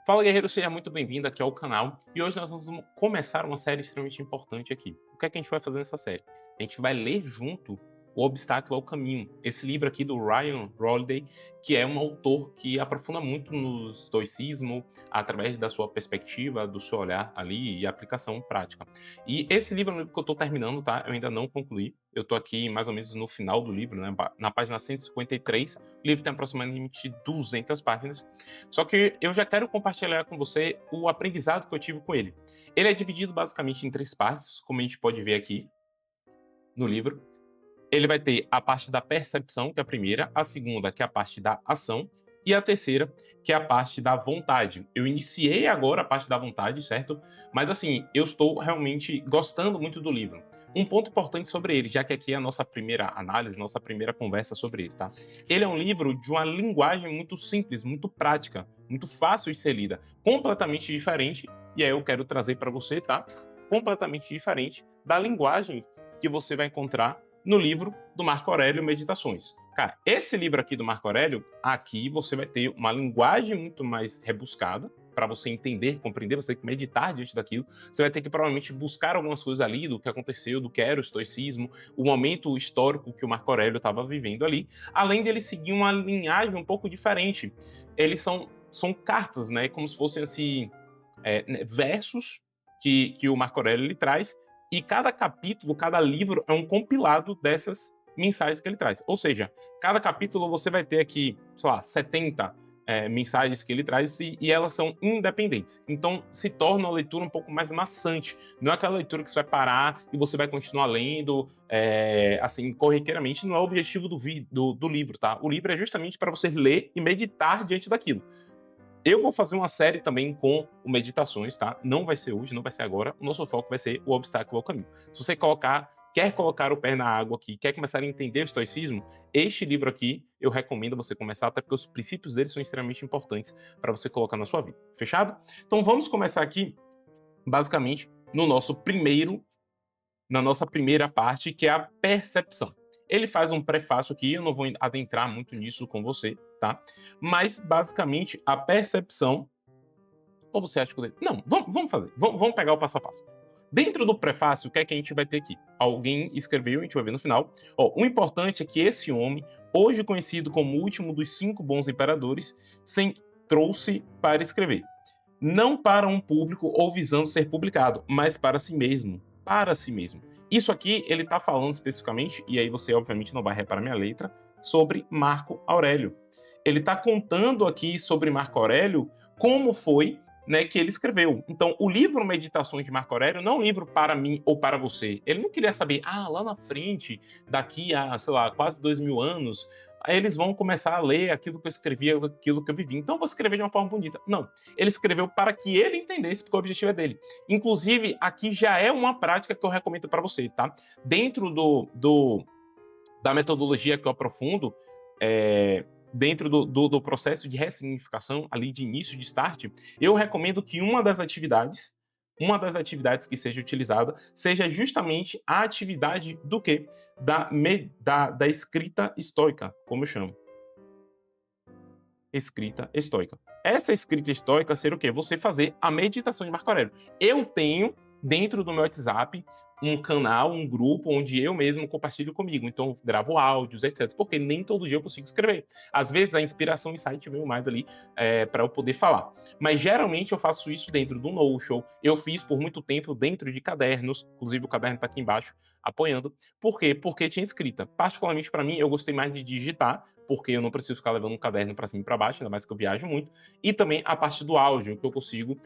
Fala guerreiro, seja muito bem-vindo aqui ao canal e hoje nós vamos começar uma série extremamente importante aqui. O que é que a gente vai fazer nessa série? A gente vai ler junto O Obstáculo ao Caminho, esse livro aqui do Ryan Holiday, que é um autor que aprofunda muito no estoicismo através da sua perspectiva, do seu olhar ali e aplicação prática. E esse livro é um livro que eu estou terminando, tá? Eu ainda não concluí. Eu estou aqui mais ou menos no final do livro, né? Na página 153. O livro tem aproximadamente 200 páginas. Só que eu já quero compartilhar com você o aprendizado que eu tive com ele. Ele é dividido basicamente em três partes, como a gente pode ver aqui no livro. Ele vai ter a parte da percepção, que é a primeira, a segunda, que é a parte da ação, e a terceira, que é a parte da vontade. Eu iniciei agora a parte da vontade, certo? Mas assim, eu estou realmente gostando muito do livro. Um ponto importante sobre ele, já que aqui é a nossa primeira análise, nossa primeira conversa sobre ele, tá? Ele é um livro de uma linguagem muito simples, muito prática, muito fácil de ser lida, completamente diferente, e aí eu quero trazer para você, tá? Completamente diferente da linguagem que você vai encontrar no livro do Marco Aurélio Meditações. Cara, esse livro aqui do Marco Aurélio, aqui você vai ter uma linguagem muito mais rebuscada para você entender, compreender, você tem que meditar diante daquilo. Você vai ter que provavelmente buscar algumas coisas ali do que aconteceu, do que era o estoicismo, o momento histórico que o Marco Aurélio estava vivendo ali, além de ele seguir uma linhagem um pouco diferente. Eles são cartas, né, como se fossem assim, versos que o Marco Aurélio ele traz, e cada capítulo, cada livro é um compilado dessas mensagens que ele traz. Ou seja, cada capítulo você vai ter aqui, sei lá, 70 mensagens que ele traz e elas são independentes. Então se torna uma leitura um pouco mais maçante. Não é aquela leitura que você vai parar e você vai continuar lendo assim, corriqueiramente. Não é o objetivo do livro, tá? O livro é justamente para você ler e meditar diante daquilo. Eu vou fazer uma série também com meditações, tá? Não vai ser hoje, não vai ser agora. O nosso foco vai ser o obstáculo ao caminho. Se você quer colocar o pé na água aqui, quer começar a entender o estoicismo, este livro aqui eu recomendo você começar, até porque os princípios dele são extremamente importantes para você colocar na sua vida. Fechado? Então vamos começar aqui, basicamente, na nossa primeira parte, que é a percepção. Ele faz um prefácio aqui, eu não vou adentrar muito nisso com você, tá? Mas, basicamente, a percepção. Ou você acha que. Não, vamos fazer. Vamos pegar o passo a passo. Dentro do prefácio, o que é que a gente vai ter aqui? Alguém escreveu, a gente vai ver no final. Ó, o importante é que esse homem, hoje conhecido como o último dos 5 bons imperadores, trouxe para escrever. Não para um público ou visando ser publicado, mas para si mesmo. Para si mesmo. Isso aqui, ele está falando especificamente, e aí você obviamente não vai reparar minha letra, sobre Marco Aurélio. Ele está contando aqui sobre Marco Aurélio como foi, né, que ele escreveu. Então, o livro Meditações de Marco Aurélio não é um livro para mim ou para você. Ele não queria saber, lá na frente, daqui a, sei lá, quase 2000 anos, aí eles vão começar a ler aquilo que eu escrevi, aquilo que eu vivi. Então, eu vou escrever de uma forma bonita. Não. Ele escreveu para que ele entendesse, porque o objetivo é dele. Inclusive, aqui já é uma prática que eu recomendo para você, tá? Dentro da metodologia que eu aprofundo, dentro do processo de ressignificação, ali de início, de start, eu recomendo que uma das atividades que seja utilizada seja justamente a atividade do quê? Da escrita estoica, como eu chamo. Escrita estoica. Essa escrita estoica seria o quê? Você fazer a meditação de Marco Aurélio. Eu tenho, dentro do meu WhatsApp, um canal, um grupo onde eu mesmo compartilho comigo. Então, gravo áudios, etc. Porque nem todo dia eu consigo escrever. Às vezes, a inspiração e insight veio mais ali para eu poder falar. Mas, geralmente, eu faço isso dentro do Notion. Eu fiz por muito tempo dentro de cadernos. Inclusive, o caderno está aqui embaixo, apoiando. Por quê? Porque tinha escrita. Particularmente, para mim, eu gostei mais de digitar, porque eu não preciso ficar levando um caderno para cima e para baixo, ainda mais que eu viajo muito. E também a parte do áudio, que eu consigo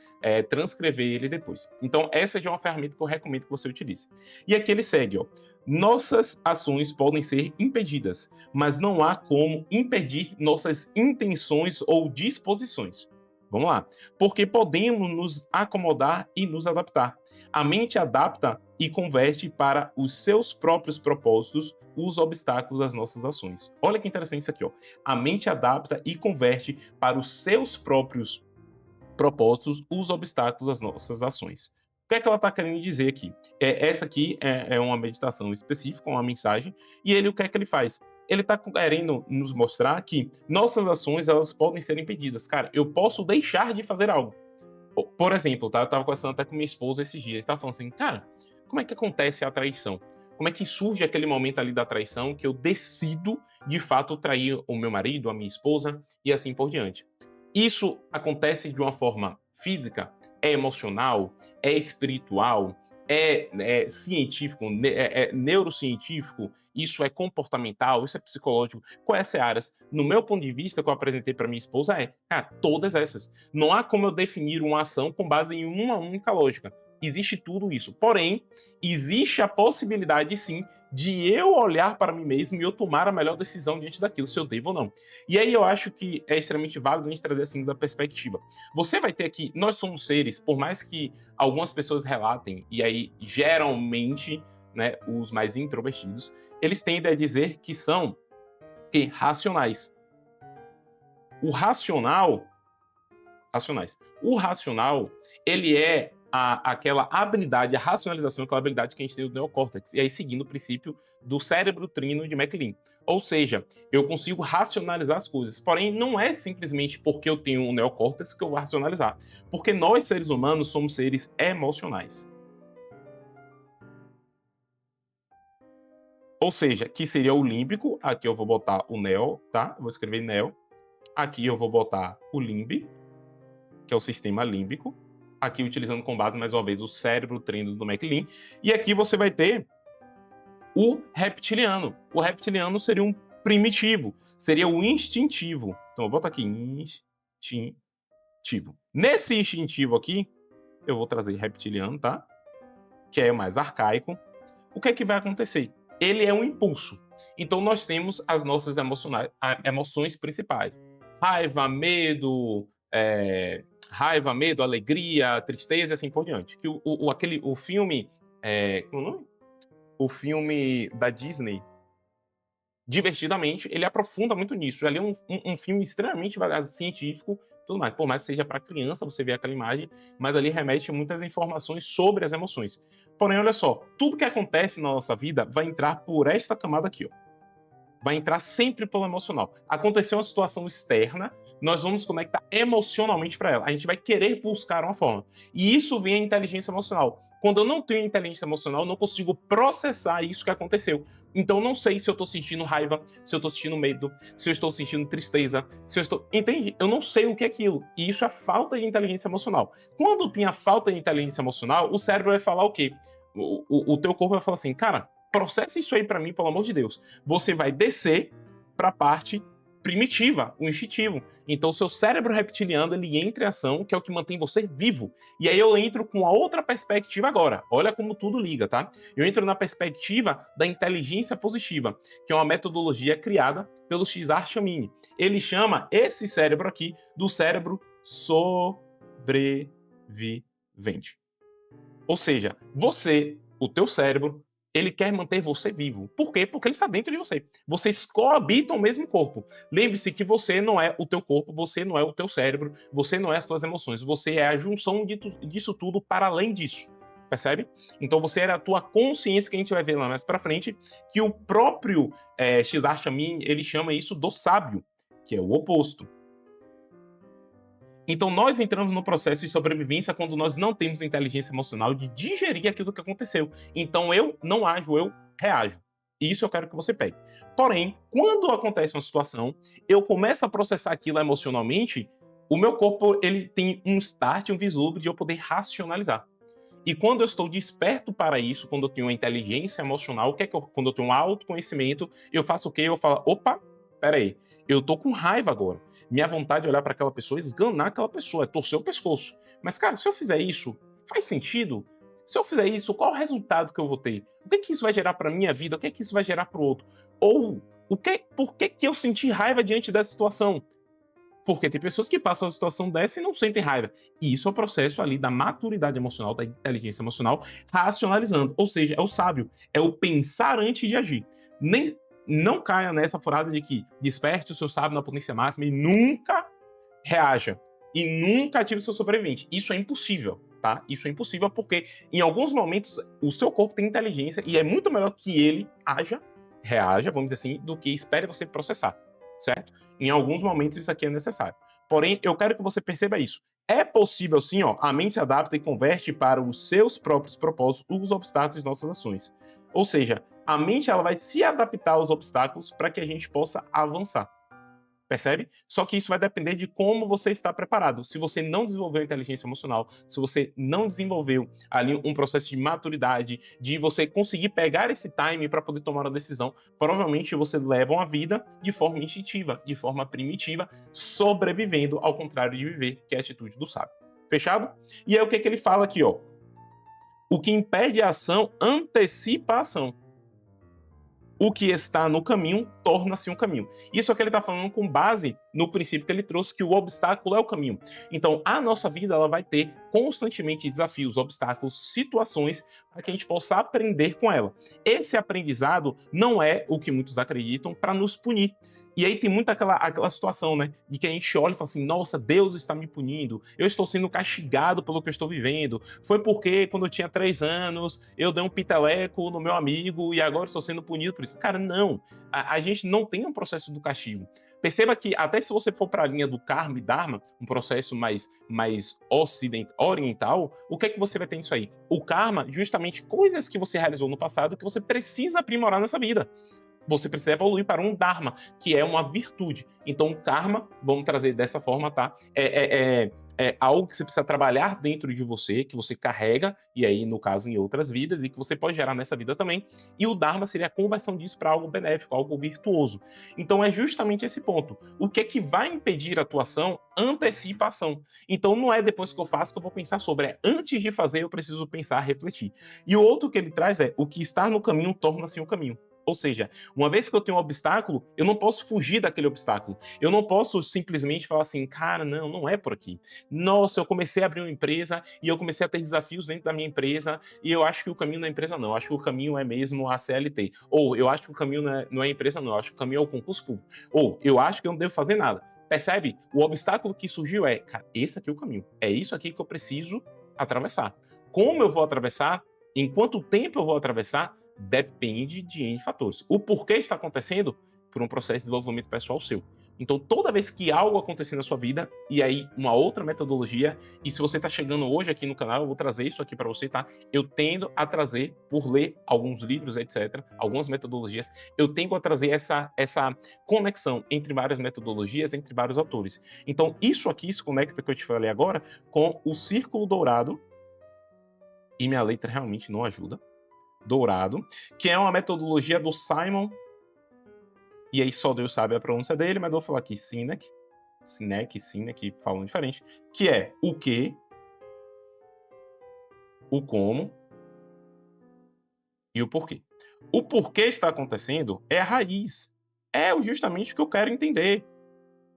transcrever ele depois. Então, essa já é uma ferramenta que eu recomendo que você utilize. E aqui ele segue, ó. Nossas ações podem ser impedidas, mas não há como impedir nossas intenções ou disposições. Vamos lá. Porque podemos nos acomodar e nos adaptar. A mente adapta e converte para os seus próprios propósitos os obstáculos das nossas ações. Olha que interessante isso aqui, ó. A mente adapta e converte para os seus próprios propósitos os obstáculos das nossas ações. O que é que ela está querendo dizer aqui? Essa aqui é uma meditação específica, uma mensagem, e ele o que é que ele faz? ele tá querendo nos mostrar que nossas ações, elas podem ser impedidas. Cara, eu posso deixar de fazer algo. Por exemplo, tá? Eu tava conversando até com minha esposa esses dias, tava falando assim, cara, como é que acontece a traição? Como é que surge aquele momento ali da traição que eu decido, de fato, trair o meu marido, a minha esposa e assim por diante? Isso acontece de uma forma física? É emocional? É espiritual? É científico? É neurocientífico? Isso é comportamental? Isso é psicológico? Quais áreas? No meu ponto de vista, que eu apresentei para minha esposa cara, todas essas. Não há como eu definir uma ação com base em uma única lógica. Existe tudo isso. Porém, existe a possibilidade, sim, de eu olhar para mim mesmo e eu tomar a melhor decisão diante daquilo, se eu devo ou não. E aí eu acho que é extremamente válido a gente trazer assim da perspectiva. Você vai ter aqui, nós somos seres, por mais que algumas pessoas relatem, e aí geralmente, né, os mais introvertidos, eles tendem a dizer que são racionais. O racional, racionais. O racional, ele é aquela habilidade, a racionalização, aquela habilidade que a gente tem do neocórtex. E aí, seguindo o princípio do cérebro trino de MacLean. Ou seja, eu consigo racionalizar as coisas. Porém, não é simplesmente porque eu tenho um neocórtex que eu vou racionalizar. Porque nós, seres humanos, somos seres emocionais. Ou seja, que seria o límbico. Aqui eu vou botar o neo, tá? Eu vou escrever neo. Aqui eu vou botar o limbe, que é o sistema límbico. Aqui utilizando com base, mais uma vez, o cérebro treino do MacLean. E aqui você vai ter o reptiliano. O reptiliano seria um primitivo, seria o instintivo. Então eu boto aqui instintivo. Nesse instintivo aqui, eu vou trazer reptiliano, tá? Que é o mais arcaico. O que é que vai acontecer? Ele é um impulso. Então nós temos as nossas emoções principais. Raiva, medo, alegria, tristeza e assim por diante. Que o filme, como é o nome? O filme da Disney, Divertidamente, ele aprofunda muito nisso. Ele é um filme extremamente científico, tudo mais. Por mais que seja para criança, você vê aquela imagem, mas ali remete muitas informações sobre as emoções. Porém, olha só, tudo que acontece na nossa vida vai entrar por esta camada aqui, ó. Vai entrar sempre pelo emocional. Aconteceu uma situação externa, nós vamos conectar emocionalmente para ela. A gente vai querer buscar uma forma. E isso vem a inteligência emocional. Quando eu não tenho inteligência emocional, eu não consigo processar isso que aconteceu. Então eu não sei se eu estou sentindo raiva, se eu estou sentindo medo, se eu estou sentindo tristeza, se eu estou... Entende? Eu não sei o que é aquilo. E isso é falta de inteligência emocional. Quando tem a falta de inteligência emocional, o cérebro vai falar o quê? O teu corpo vai falar assim, cara, processa isso aí para mim, pelo amor de Deus. Você vai descer para a parte primitiva, o instintivo. Então, o seu cérebro reptiliano, ele entra em ação, que é o que mantém você vivo. E aí eu entro com a outra perspectiva agora. Olha como tudo liga, tá? Eu entro na perspectiva da inteligência positiva, que é uma metodologia criada pelo Cesar Chamini. Ele chama esse cérebro aqui do cérebro sobrevivente. Ou seja, o teu cérebro, ele quer manter você vivo. Por quê? Porque ele está dentro de você. Vocês coabitam o mesmo corpo. Lembre-se que você não é o teu corpo, você não é o teu cérebro, você não é as tuas emoções, você é a junção disso tudo para além disso. Percebe? Então você era a tua consciência, que a gente vai ver lá mais para frente, que o próprio Cesar Chamini, ele chama isso do sábio, que é o oposto. Então nós entramos no processo de sobrevivência quando nós não temos inteligência emocional de digerir aquilo que aconteceu. Então eu não ajo, eu reajo. Isso eu quero que você pegue. Porém, quando acontece uma situação, eu começo a processar aquilo emocionalmente, o meu corpo ele tem um start, um vislumbre de eu poder racionalizar. E quando eu estou desperto para isso, quando eu tenho uma inteligência emocional, quando eu tenho um autoconhecimento, eu faço o quê? Eu falo, opa, peraí, eu tô com raiva agora. Minha vontade é olhar para aquela pessoa, esganar aquela pessoa, é torcer o pescoço. Mas, cara, se eu fizer isso, faz sentido? Se eu fizer isso, qual o resultado que eu vou ter? O que que isso vai gerar para minha vida? O que que isso vai gerar para o outro? Ou por que que eu senti raiva diante dessa situação? Porque tem pessoas que passam uma situação dessa e não sentem raiva. E isso é o processo ali da maturidade emocional, da inteligência emocional, racionalizando. Ou seja, é o sábio, é o pensar antes de agir. Não caia nessa furada de que desperte o seu sábio na potência máxima e nunca reaja. E nunca ative o seu sobrevivente. Isso é impossível, tá? Isso é impossível porque em alguns momentos o seu corpo tem inteligência e é muito melhor que ele haja reaja, vamos dizer assim, do que espere você processar, certo? Em alguns momentos isso aqui é necessário. Porém, eu quero que você perceba isso. É possível sim, ó, a mente se adapta e converte para os seus próprios propósitos os obstáculos de nossas ações. Ou seja, a mente ela vai se adaptar aos obstáculos para que a gente possa avançar. Percebe? Só que isso vai depender de como você está preparado. Se você não desenvolveu inteligência emocional, se você não desenvolveu ali um processo de maturidade, de você conseguir pegar esse time para poder tomar uma decisão, provavelmente você leva uma vida de forma instintiva, de forma primitiva, sobrevivendo ao contrário de viver, que é a atitude do sábio. Fechado? E aí o que, que ele fala aqui, ó? O que impede a ação antecipa a ação. O que está no caminho torna-se um caminho. Isso é o que ele está falando com base no princípio que ele trouxe, que o obstáculo é o caminho. Então, a nossa vida ela vai ter constantemente desafios, obstáculos, situações para que a gente possa aprender com ela. Esse aprendizado não é o que muitos acreditam para nos punir. E aí tem muito aquela situação, né? De que a gente olha e fala assim, nossa, Deus está me punindo, eu estou sendo castigado pelo que eu estou vivendo. Foi porque quando eu tinha 3 anos, eu dei um piteleco no meu amigo e agora estou sendo punido por isso. Cara, não. A gente não tem um processo do castigo. Perceba que até se você for para a linha do karma e dharma, um processo mais oriental, o que é que você vai ter nisso aí? O karma, justamente coisas que você realizou no passado que você precisa aprimorar nessa vida. Você precisa evoluir para um dharma, que é uma virtude. Então, o karma, vamos trazer dessa forma, tá? É algo que você precisa trabalhar dentro de você, que você carrega, e aí, no caso, em outras vidas, e que você pode gerar nessa vida também. E o dharma seria a conversão disso para algo benéfico, algo virtuoso. Então, é justamente esse ponto. O que é que vai impedir a atuação? Antecipação. Então, não é depois que eu faço que eu vou pensar sobre, é antes de fazer eu preciso pensar, refletir. E o outro que ele traz é, o que está no caminho torna-se um caminho. Ou seja, uma vez que eu tenho um obstáculo, eu não posso fugir daquele obstáculo. Eu não posso simplesmente falar assim, cara, não é por aqui. Nossa, eu comecei a abrir uma empresa e eu comecei a ter desafios dentro da minha empresa e eu acho que o caminho da empresa não. Eu acho que o caminho é mesmo a CLT. Ou eu acho que o caminho não é a empresa não. Eu acho que o caminho é o concurso público. Ou eu acho que eu não devo fazer nada. Percebe? O obstáculo que surgiu é, cara, esse aqui é o caminho. É isso aqui que eu preciso atravessar. Como eu vou atravessar? Em quanto tempo eu vou atravessar? Depende de N fatores. O porquê está acontecendo? Por um processo de desenvolvimento pessoal seu. Então, toda vez que algo acontecer na sua vida, e aí uma outra metodologia, e se você está chegando hoje aqui no canal, eu vou trazer isso aqui para você, tá? Eu tendo a trazer, por ler alguns livros, etc., algumas metodologias, eu tendo a trazer essa conexão entre várias metodologias, entre vários autores. Então, isso aqui se conecta, que eu te falei agora, com o Círculo Dourado, e minha letra realmente não ajuda, Dourado, que é uma metodologia do Simon, e aí só Deus sabe a pronúncia dele, mas eu vou falar aqui Sinek, falam diferente, que é o que, o como e o porquê. O porquê está acontecendo é a raiz, é justamente o que eu quero entender.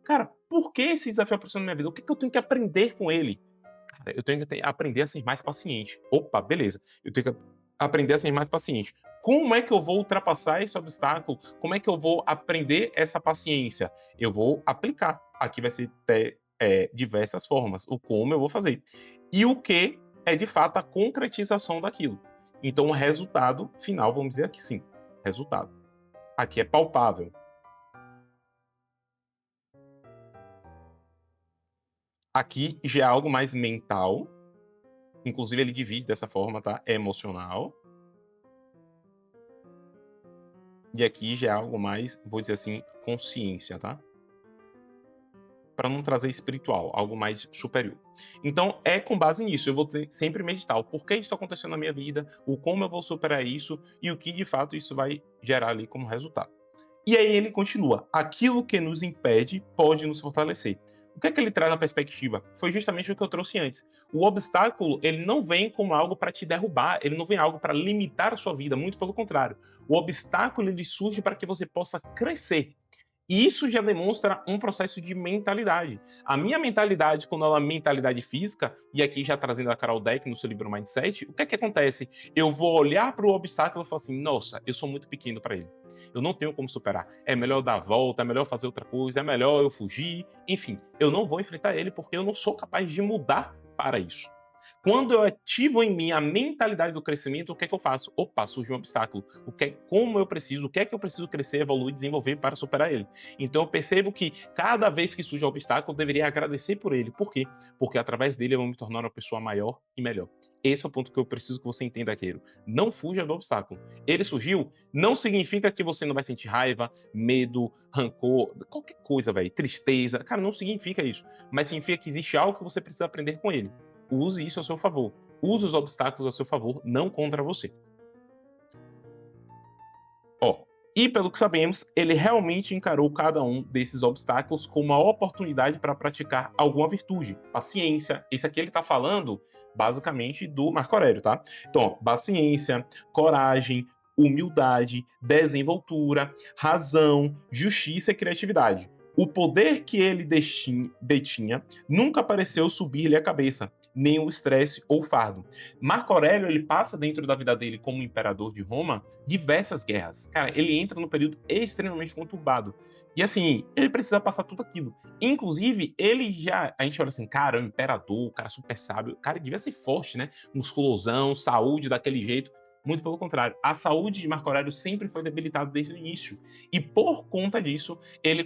Cara, por que esse desafio apareceu na minha vida? O que eu tenho que aprender com ele? Cara, eu tenho que aprender a ser mais paciente. Opa, beleza. Eu tenho que aprender a ser mais paciente. Como é que eu vou ultrapassar esse obstáculo? Como é que eu vou aprender essa paciência? Eu vou aplicar. Aqui vai ser diversas formas. O como eu vou fazer. E o que é, de fato, a concretização daquilo. Então, o resultado final, vamos dizer aqui sim. Resultado. Aqui é palpável. Aqui já é algo mais mental. Inclusive, ele divide dessa forma, tá? É emocional. E aqui já é algo mais, vou dizer assim, consciência, tá? Para não trazer espiritual, algo mais superior. Então, é com base nisso, eu vou sempre meditar o porquê isso está acontecendo na minha vida, o como eu vou superar isso e o que de fato isso vai gerar ali como resultado. E aí ele continua: aquilo que nos impede pode nos fortalecer. O que é que ele traz na perspectiva? Foi justamente o que eu trouxe antes. O obstáculo, ele não vem como algo para te derrubar, ele não vem algo para limitar a sua vida, muito pelo contrário. O obstáculo, ele surge para que você possa crescer. E isso já demonstra um processo de mentalidade. A minha mentalidade, quando ela é mentalidade física, e aqui já trazendo a Carol Dweck no seu livro Mindset, o que é que acontece? Eu vou olhar para o obstáculo e falar assim, nossa, eu sou muito pequeno para ele. Eu não tenho como superar. É melhor dar a volta, é melhor fazer outra coisa, é melhor eu fugir. Enfim, eu não vou enfrentar ele porque eu não sou capaz de mudar para isso. Quando eu ativo em mim a mentalidade do crescimento, o que é que eu faço? Opa, surgiu um obstáculo. Como eu preciso, o que é que eu preciso crescer, evoluir, desenvolver para superar ele? Então eu percebo que cada vez que surge um obstáculo, eu deveria agradecer por ele. Por quê? Porque através dele eu vou me tornar uma pessoa maior e melhor. Esse é o ponto que eu preciso que você entenda, Queiro. Não fuja do obstáculo. Ele surgiu, não significa que você não vai sentir raiva, medo, rancor, qualquer coisa, velho, tristeza. Cara, não significa isso. Mas significa que existe algo que você precisa aprender com ele. Use isso a seu favor. Use os obstáculos a seu favor, não contra você. Ó, e pelo que sabemos, ele realmente encarou cada um desses obstáculos como uma oportunidade para praticar alguma virtude. Paciência. Esse aqui ele está falando basicamente do Marco Aurélio, tá? Então, ó, paciência, coragem, humildade, desenvoltura, razão, justiça e criatividade. O poder que ele detinha nunca pareceu subir-lhe a cabeça, nem o estresse ou fardo. Marco Aurélio ele passa dentro da vida dele como imperador de Roma diversas guerras. Cara, ele entra num período extremamente conturbado. E assim, ele precisa passar tudo aquilo. Inclusive, ele já. A gente olha assim, cara, o imperador, o cara super sábio, o cara devia ser forte, né? Musculosão, saúde daquele jeito. Muito pelo contrário. A saúde de Marco Aurélio sempre foi debilitada desde o início. E por conta disso, ele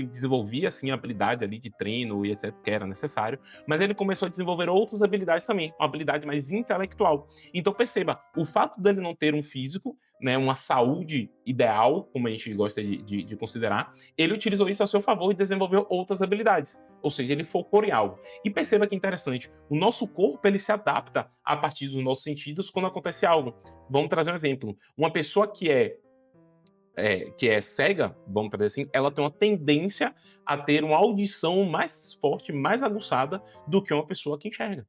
desenvolvia assim a habilidade ali de treino e etc, que era necessário, mas ele começou a desenvolver outras habilidades também, uma habilidade mais intelectual. Então perceba, o fato dele não ter um físico, né, uma saúde ideal, como a gente gosta de considerar, ele utilizou isso a seu favor e desenvolveu outras habilidades. Ou seja, ele focou em algo. E perceba que é interessante, o nosso corpo ele se adapta a partir dos nossos sentidos quando acontece algo. Vamos trazer um exemplo. Uma pessoa que é cega, vamos trazer assim, ela tem uma tendência a ter uma audição mais forte, mais aguçada do que uma pessoa que enxerga.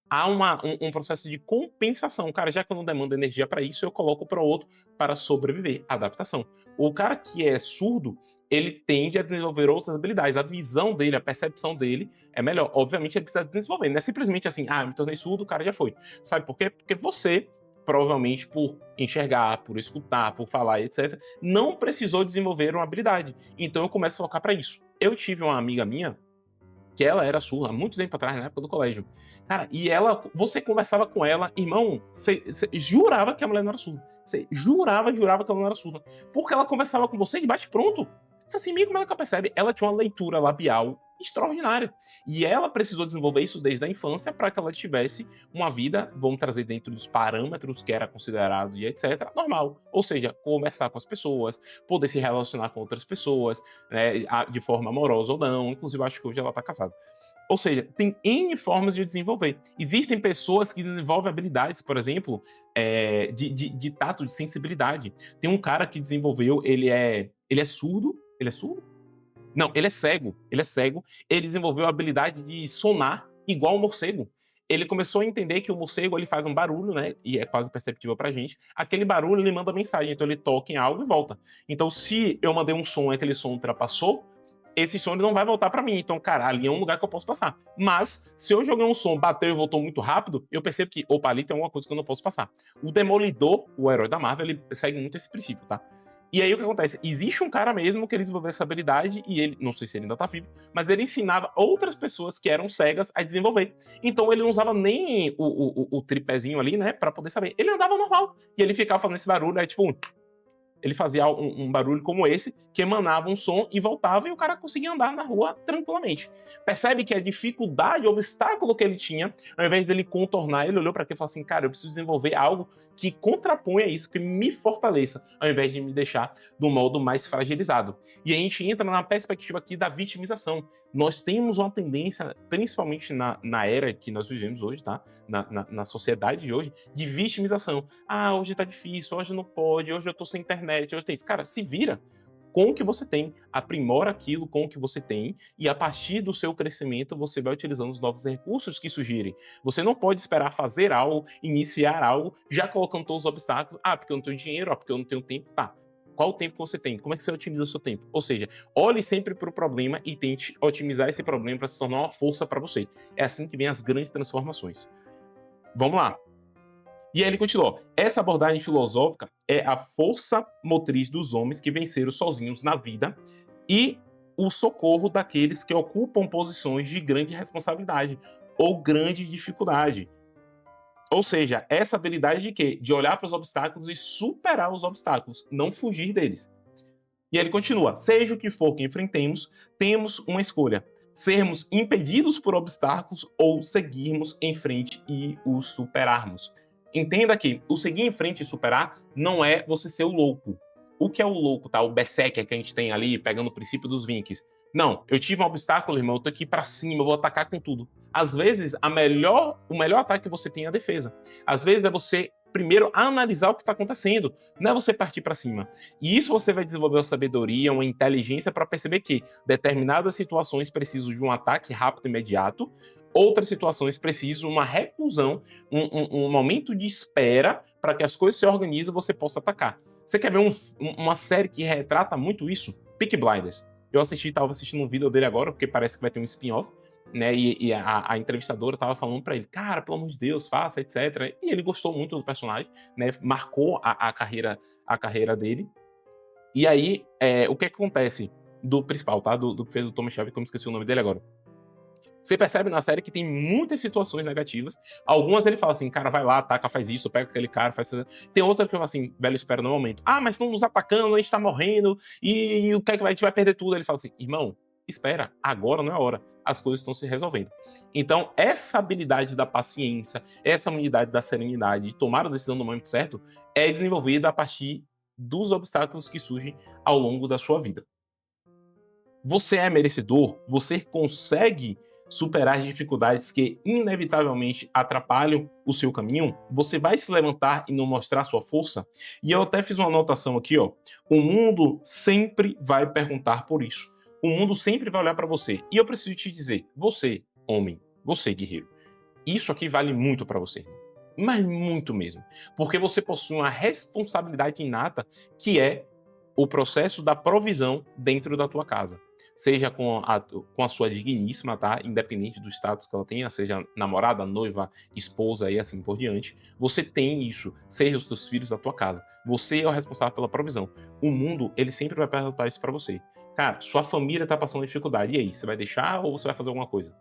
Há um processo de compensação. Cara, já que eu não demando energia para isso, eu coloco para o outro para sobreviver. Adaptação. O cara que é surdo, ele tende a desenvolver outras habilidades. A visão dele, a percepção dele é melhor. Obviamente, ele precisa desenvolver. Não é simplesmente assim, me tornei surdo, o cara já foi. Sabe por quê? Porque você, provavelmente por enxergar, por escutar, por falar, etc., não precisou desenvolver uma habilidade. Então eu começo a focar para isso. Eu tive uma amiga minha que ela era surda há muito tempo atrás, na época do colégio. Cara, e ela, você conversava com ela, irmão, você jurava que a mulher não era surda. Você jurava que ela não era surda. Porque ela conversava com você de bate-pronto. Assim, meio como ela percebe, ela tinha uma leitura labial extraordinária. E ela precisou desenvolver isso desde a infância para que ela tivesse uma vida, vamos trazer dentro dos parâmetros que era considerado e etc, normal. Ou seja, conversar com as pessoas, poder se relacionar com outras pessoas, né, de forma amorosa ou não. Inclusive, eu acho que hoje ela está casada. Ou seja, tem N formas de desenvolver. Existem pessoas que desenvolvem habilidades, por exemplo, de tato, de sensibilidade. Tem um cara que desenvolveu, ele é surdo. Ele é surdo? Não, ele é cego. Ele é cego. Ele desenvolveu a habilidade de sonar igual o morcego. Ele começou a entender que o morcego ele faz um barulho, né? E é quase perceptível pra gente. Aquele barulho ele manda mensagem, então ele toca em algo e volta. Então, se eu mandei um som e aquele som ultrapassou, esse som ele não vai voltar pra mim. Então, cara, ali é um lugar que eu posso passar. Mas, se eu joguei um som, bateu e voltou muito rápido, eu percebo que, opa, ali tem alguma coisa que eu não posso passar. O Demolidor, o herói da Marvel, ele segue muito esse princípio, tá? E aí o que acontece? Existe um cara mesmo que ele desenvolveu essa habilidade e ele, não sei se ele ainda tá vivo, mas ele ensinava outras pessoas que eram cegas a desenvolver. Então ele não usava nem o tripézinho ali, né, pra poder saber. Ele andava normal e ele ficava fazendo esse barulho, aí tipo, ele fazia um barulho como esse, que emanava um som e voltava, e o cara conseguia andar na rua tranquilamente. Percebe que a dificuldade, o obstáculo que ele tinha, ao invés dele contornar, ele olhou para aquilo e falou assim: cara, eu preciso desenvolver algo que contraponha isso, que me fortaleça, ao invés de me deixar do modo mais fragilizado. E a gente entra na perspectiva aqui da vitimização. Nós temos uma tendência, principalmente na era que nós vivemos hoje, tá? Na sociedade de hoje, de vitimização. Hoje tá difícil, hoje não pode, hoje eu tô sem internet, hoje tem isso. Cara, se vira com o que você tem, aprimora aquilo com o que você tem, e a partir do seu crescimento você vai utilizando os novos recursos que surgirem. Você não pode esperar fazer algo, iniciar algo, já colocando todos os obstáculos. Porque eu não tenho dinheiro, porque eu não tenho tempo. Tá. Qual o tempo que você tem? Como é que você otimiza o seu tempo? Ou seja, olhe sempre para o problema e tente otimizar esse problema para se tornar uma força para você. É assim que vem as grandes transformações. Vamos lá. E aí ele continuou: essa abordagem filosófica é a força motriz dos homens que venceram sozinhos na vida e o socorro daqueles que ocupam posições de grande responsabilidade. ou grande dificuldade. Ou seja, essa habilidade de quê? De olhar para os obstáculos e superar os obstáculos, não fugir deles. E ele continua: seja o que for que enfrentemos, temos uma escolha: sermos impedidos por obstáculos ou seguirmos em frente e os superarmos. Entenda que o seguir em frente e superar não é você ser o louco. O que é o louco, tá? O berserker que a gente tem ali, pegando o princípio dos Vinks. Não, eu tive um obstáculo, irmão, eu tô aqui pra cima, eu vou atacar com tudo. Às vezes, o melhor ataque que você tem é a defesa. Às vezes é você primeiro analisar o que está acontecendo, não é você partir para cima. E isso você vai desenvolver uma sabedoria, uma inteligência para perceber que determinadas situações precisam de um ataque rápido e imediato, outras situações precisam de uma reclusão, um momento de espera para que as coisas se organizem e você possa atacar. Você quer ver uma série que retrata muito isso? Peaky Blinders. Eu estava assistindo um vídeo dele agora, porque parece que vai ter um spin-off, né? E a entrevistadora estava falando para ele, cara, pelo amor de Deus, faça, etc. E ele gostou muito do personagem, né? Marcou a carreira dele. E aí, o que acontece do principal, tá? Do que fez o Thomas Shelby, que eu me esqueci o nome dele agora. Você percebe na série que tem muitas situações negativas. Algumas ele fala assim, cara, vai lá, ataca, faz isso, pega aquele cara, faz isso. Tem outra que eu falo assim, velho, espera no momento. Ah, mas estão nos atacando, a gente tá morrendo, e o que é que vai, a gente vai perder tudo. Ele fala assim, irmão, espera, agora não é a hora. As coisas estão se resolvendo. Então, essa habilidade da paciência, essa unidade da serenidade, de tomar a decisão no momento certo, é desenvolvida a partir dos obstáculos que surgem ao longo da sua vida. Você é merecedor? Você consegue superar as dificuldades que inevitavelmente atrapalham o seu caminho? Você vai se levantar e não mostrar sua força? E eu até fiz uma anotação aqui, ó. O mundo sempre vai perguntar por isso. O mundo sempre vai olhar para você. E eu preciso te dizer, você, homem, você, guerreiro, isso aqui vale muito para você, mas muito mesmo, porque você possui uma responsabilidade inata que é o processo da provisão dentro da tua casa. Seja com a sua digníssima, tá? Independente do status que ela tenha, seja namorada, noiva, esposa e assim por diante. Você tem isso, seja os teus filhos da tua casa. Você é o responsável pela provisão. O mundo, ele sempre vai perguntar isso pra você. Cara, sua família tá passando dificuldade. E aí, você vai deixar ou você vai fazer alguma coisa?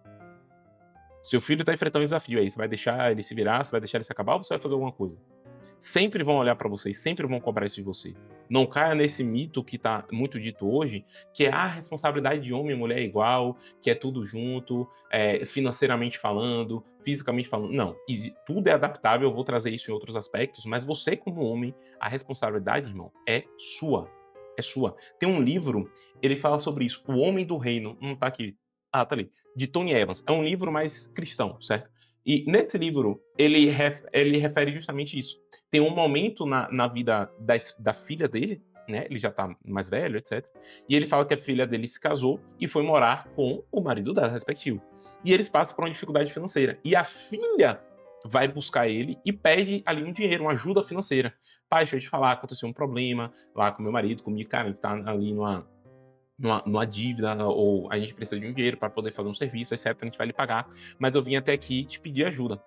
Seu filho tá enfrentando um desafio aí, você vai deixar ele se virar, você vai deixar ele se acabar ou você vai fazer alguma coisa? Sempre vão olhar para você, sempre vão cobrar isso de você. Não caia nesse mito que está muito dito hoje, que é a responsabilidade de homem e mulher é igual, que é tudo junto, financeiramente falando, fisicamente falando. Não, tudo é adaptável, eu vou trazer isso em outros aspectos, mas você como homem, a responsabilidade, irmão, é sua. É sua. Tem um livro, ele fala sobre isso, O Homem do Reino, não tá aqui. Ah, tá ali. De Tony Evans. É um livro mais cristão, certo? E nesse livro, ele refere justamente isso. Tem um momento na vida da filha dele, né? Ele já tá mais velho, etc. E ele fala que a filha dele se casou e foi morar com o marido dela, respectivo. E eles passam por uma dificuldade financeira. E a filha vai buscar ele e pede ali um dinheiro, uma ajuda financeira. Pai, deixa eu te falar, aconteceu um problema lá com meu marido, comigo, cara, a gente tá ali numa dívida, ou a gente precisa de um dinheiro para poder fazer um serviço, etc. A gente vai lhe pagar, mas eu vim até aqui te pedir ajuda.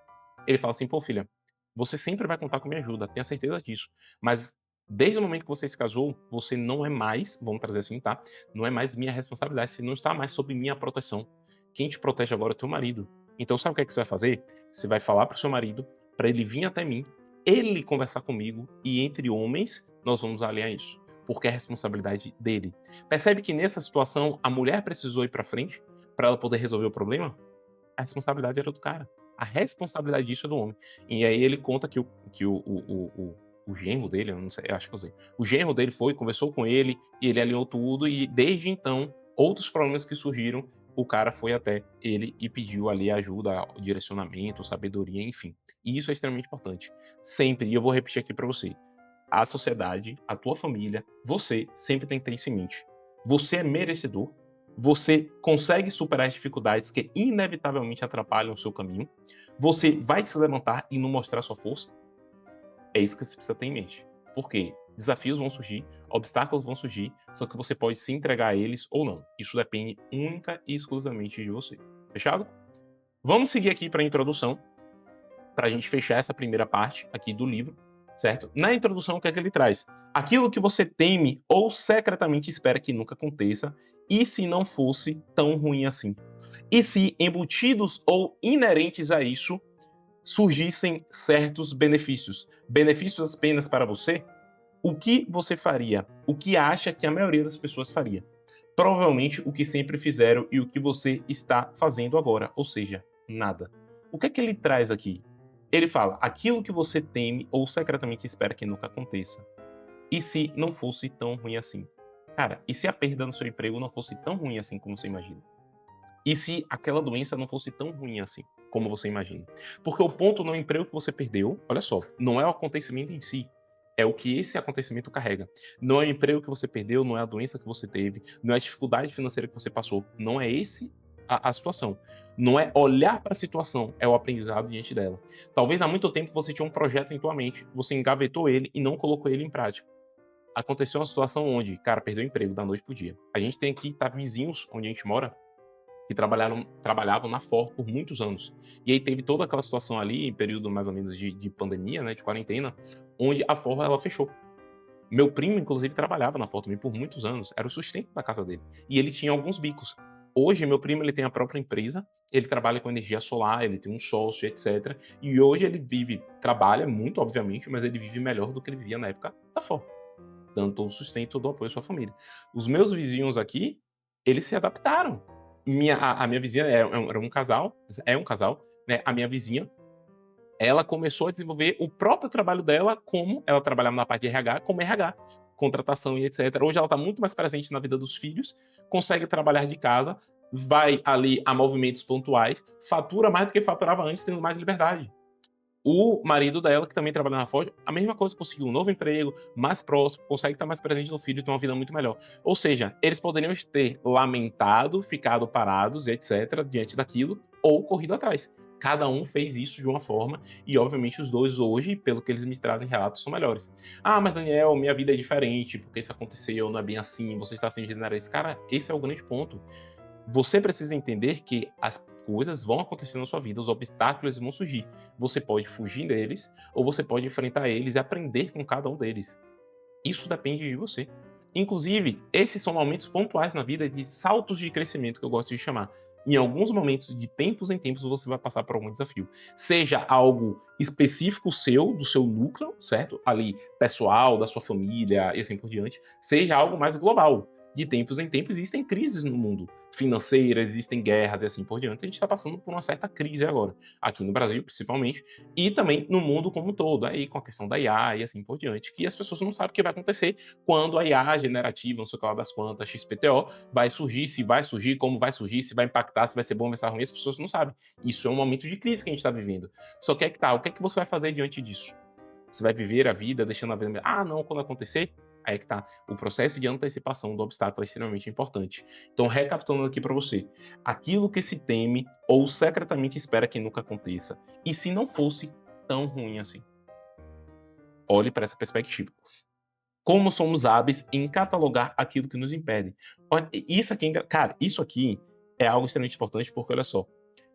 Ele fala assim: pô, filha, você sempre vai contar com minha ajuda, tenha certeza disso. Mas desde o momento que você se casou, você não é mais, vamos trazer assim, tá? Não é mais minha responsabilidade, você não está mais sob minha proteção. Quem te protege agora é teu marido. Então sabe o que é que você vai fazer? Você vai falar pro seu marido, para ele vir até mim, ele conversar comigo, e entre homens nós vamos alinhar isso, porque é a responsabilidade dele. Percebe que nessa situação a mulher precisou ir para frente para ela poder resolver o problema? A responsabilidade era do cara. A responsabilidade disso é do homem. E aí ele conta que o genro dele, eu não sei, eu acho que eu sei. O genro dele foi, conversou com ele, e ele alinhou tudo, e desde então, outros problemas que surgiram, o cara foi até ele e pediu ali ajuda, direcionamento, sabedoria, enfim. E isso é extremamente importante. Sempre, e eu vou repetir aqui para você, a sociedade, a tua família, você sempre tem que ter isso em mente. Você é merecedor, você consegue superar as dificuldades que inevitavelmente atrapalham o seu caminho, você vai se levantar e não mostrar sua força. É isso que você precisa ter em mente. Porque desafios vão surgir, obstáculos vão surgir, só que você pode se entregar a eles ou não. Isso depende única e exclusivamente de você. Fechado? Vamos seguir aqui para a introdução, para a gente fechar essa primeira parte aqui do livro, certo? Na introdução, o que é que ele traz? Aquilo que você teme ou secretamente espera que nunca aconteça, e se não fosse tão ruim assim. E se embutidos ou inerentes a isso surgissem certos benefícios? Benefícios apenas para você? O que você faria? O que acha que a maioria das pessoas faria? Provavelmente o que sempre fizeram e o que você está fazendo agora, ou seja, nada. O que é que ele traz aqui? Ele fala: aquilo que você teme ou secretamente espera que nunca aconteça. E se não fosse tão ruim assim? Cara, e se a perda no seu emprego não fosse tão ruim assim como você imagina? E se aquela doença não fosse tão ruim assim, como você imagina? Porque o ponto não é o emprego que você perdeu, olha só, não é o acontecimento em si, é o que esse acontecimento carrega. Não é o emprego que você perdeu, não é a doença que você teve, não é a dificuldade financeira que você passou, não é esse a situação. Não é olhar para a situação, é o aprendizado diante dela. Talvez há muito tempo você tinha um projeto em tua mente, você engavetou ele e não colocou ele em prática. Aconteceu uma situação onde, cara, perdeu o emprego da noite pro dia. A gente tem aqui, tá, vizinhos onde a gente mora, que trabalhavam na Ford por muitos anos. E aí teve toda aquela situação ali, em período mais ou menos de pandemia, né, de quarentena, onde a Ford ela fechou. Meu primo, inclusive, trabalhava na Ford também por muitos anos, era o sustento da casa dele. E ele tinha alguns bicos. Hoje, meu primo ele tem a própria empresa, ele trabalha com energia solar, ele tem um sócio, etc. E hoje ele vive, trabalha muito, obviamente, mas ele vive melhor do que ele vivia na época da Ford. Tanto o sustento do apoio à sua família. Os meus vizinhos aqui, eles se adaptaram. A minha vizinha era um casal, é um casal, né? A minha vizinha, ela começou a desenvolver o próprio trabalho dela, como ela trabalhava na parte de RH, como RH, contratação e etc. Hoje ela está muito mais presente na vida dos filhos, consegue trabalhar de casa, vai ali a movimentos pontuais, fatura mais do que faturava antes, tendo mais liberdade. O marido dela, que também trabalha na Ford, a mesma coisa, conseguiu um novo emprego, mais próximo, consegue estar mais presente no filho e ter uma vida muito melhor. Ou seja, eles poderiam ter lamentado, ficado parados, etc., diante daquilo, ou corrido atrás. Cada um fez isso de uma forma, e obviamente os dois hoje, pelo que eles me trazem relatos, são melhores. Ah, mas Daniel, minha vida é diferente, porque isso aconteceu, não é bem assim, você está sendo generalista. Cara, esse é o grande ponto. Você precisa entender que as coisas vão acontecer na sua vida, os obstáculos vão surgir. Você pode fugir deles ou você pode enfrentar eles e aprender com cada um deles. Isso depende de você. Inclusive, esses são momentos pontuais na vida de saltos de crescimento que eu gosto de chamar. Em alguns momentos, de tempos em tempos, você vai passar por algum desafio. Seja algo específico seu, do seu núcleo, certo? Ali, pessoal, da sua família e assim por diante. Seja algo mais global. De tempos em tempos existem crises no mundo. Financeiras, existem guerras e assim por diante. A gente está passando por uma certa crise agora. Aqui no Brasil, principalmente. E também no mundo como um todo. Aí com a questão da IA e assim por diante. Que as pessoas não sabem o que vai acontecer quando a IA generativa, não sei o que lá das quantas, XPTO, vai surgir, se vai surgir, como vai surgir, se vai impactar, se vai ser bom, vai ser ruim, as pessoas não sabem. Isso é um momento de crise que a gente está vivendo. Só que é que tá, o que é que você vai fazer diante disso? Você vai viver a vida deixando a vida... Ah, não, quando acontecer, aí é que tá. O processo de antecipação do obstáculo é extremamente importante. Então, recapitulando aqui para você, aquilo que se teme ou secretamente espera que nunca aconteça, e se não fosse tão ruim assim? Olhe para essa perspectiva. Como somos hábeis em catalogar aquilo que nos impede. Olha, isso aqui, cara, isso aqui é algo extremamente importante porque, olha só,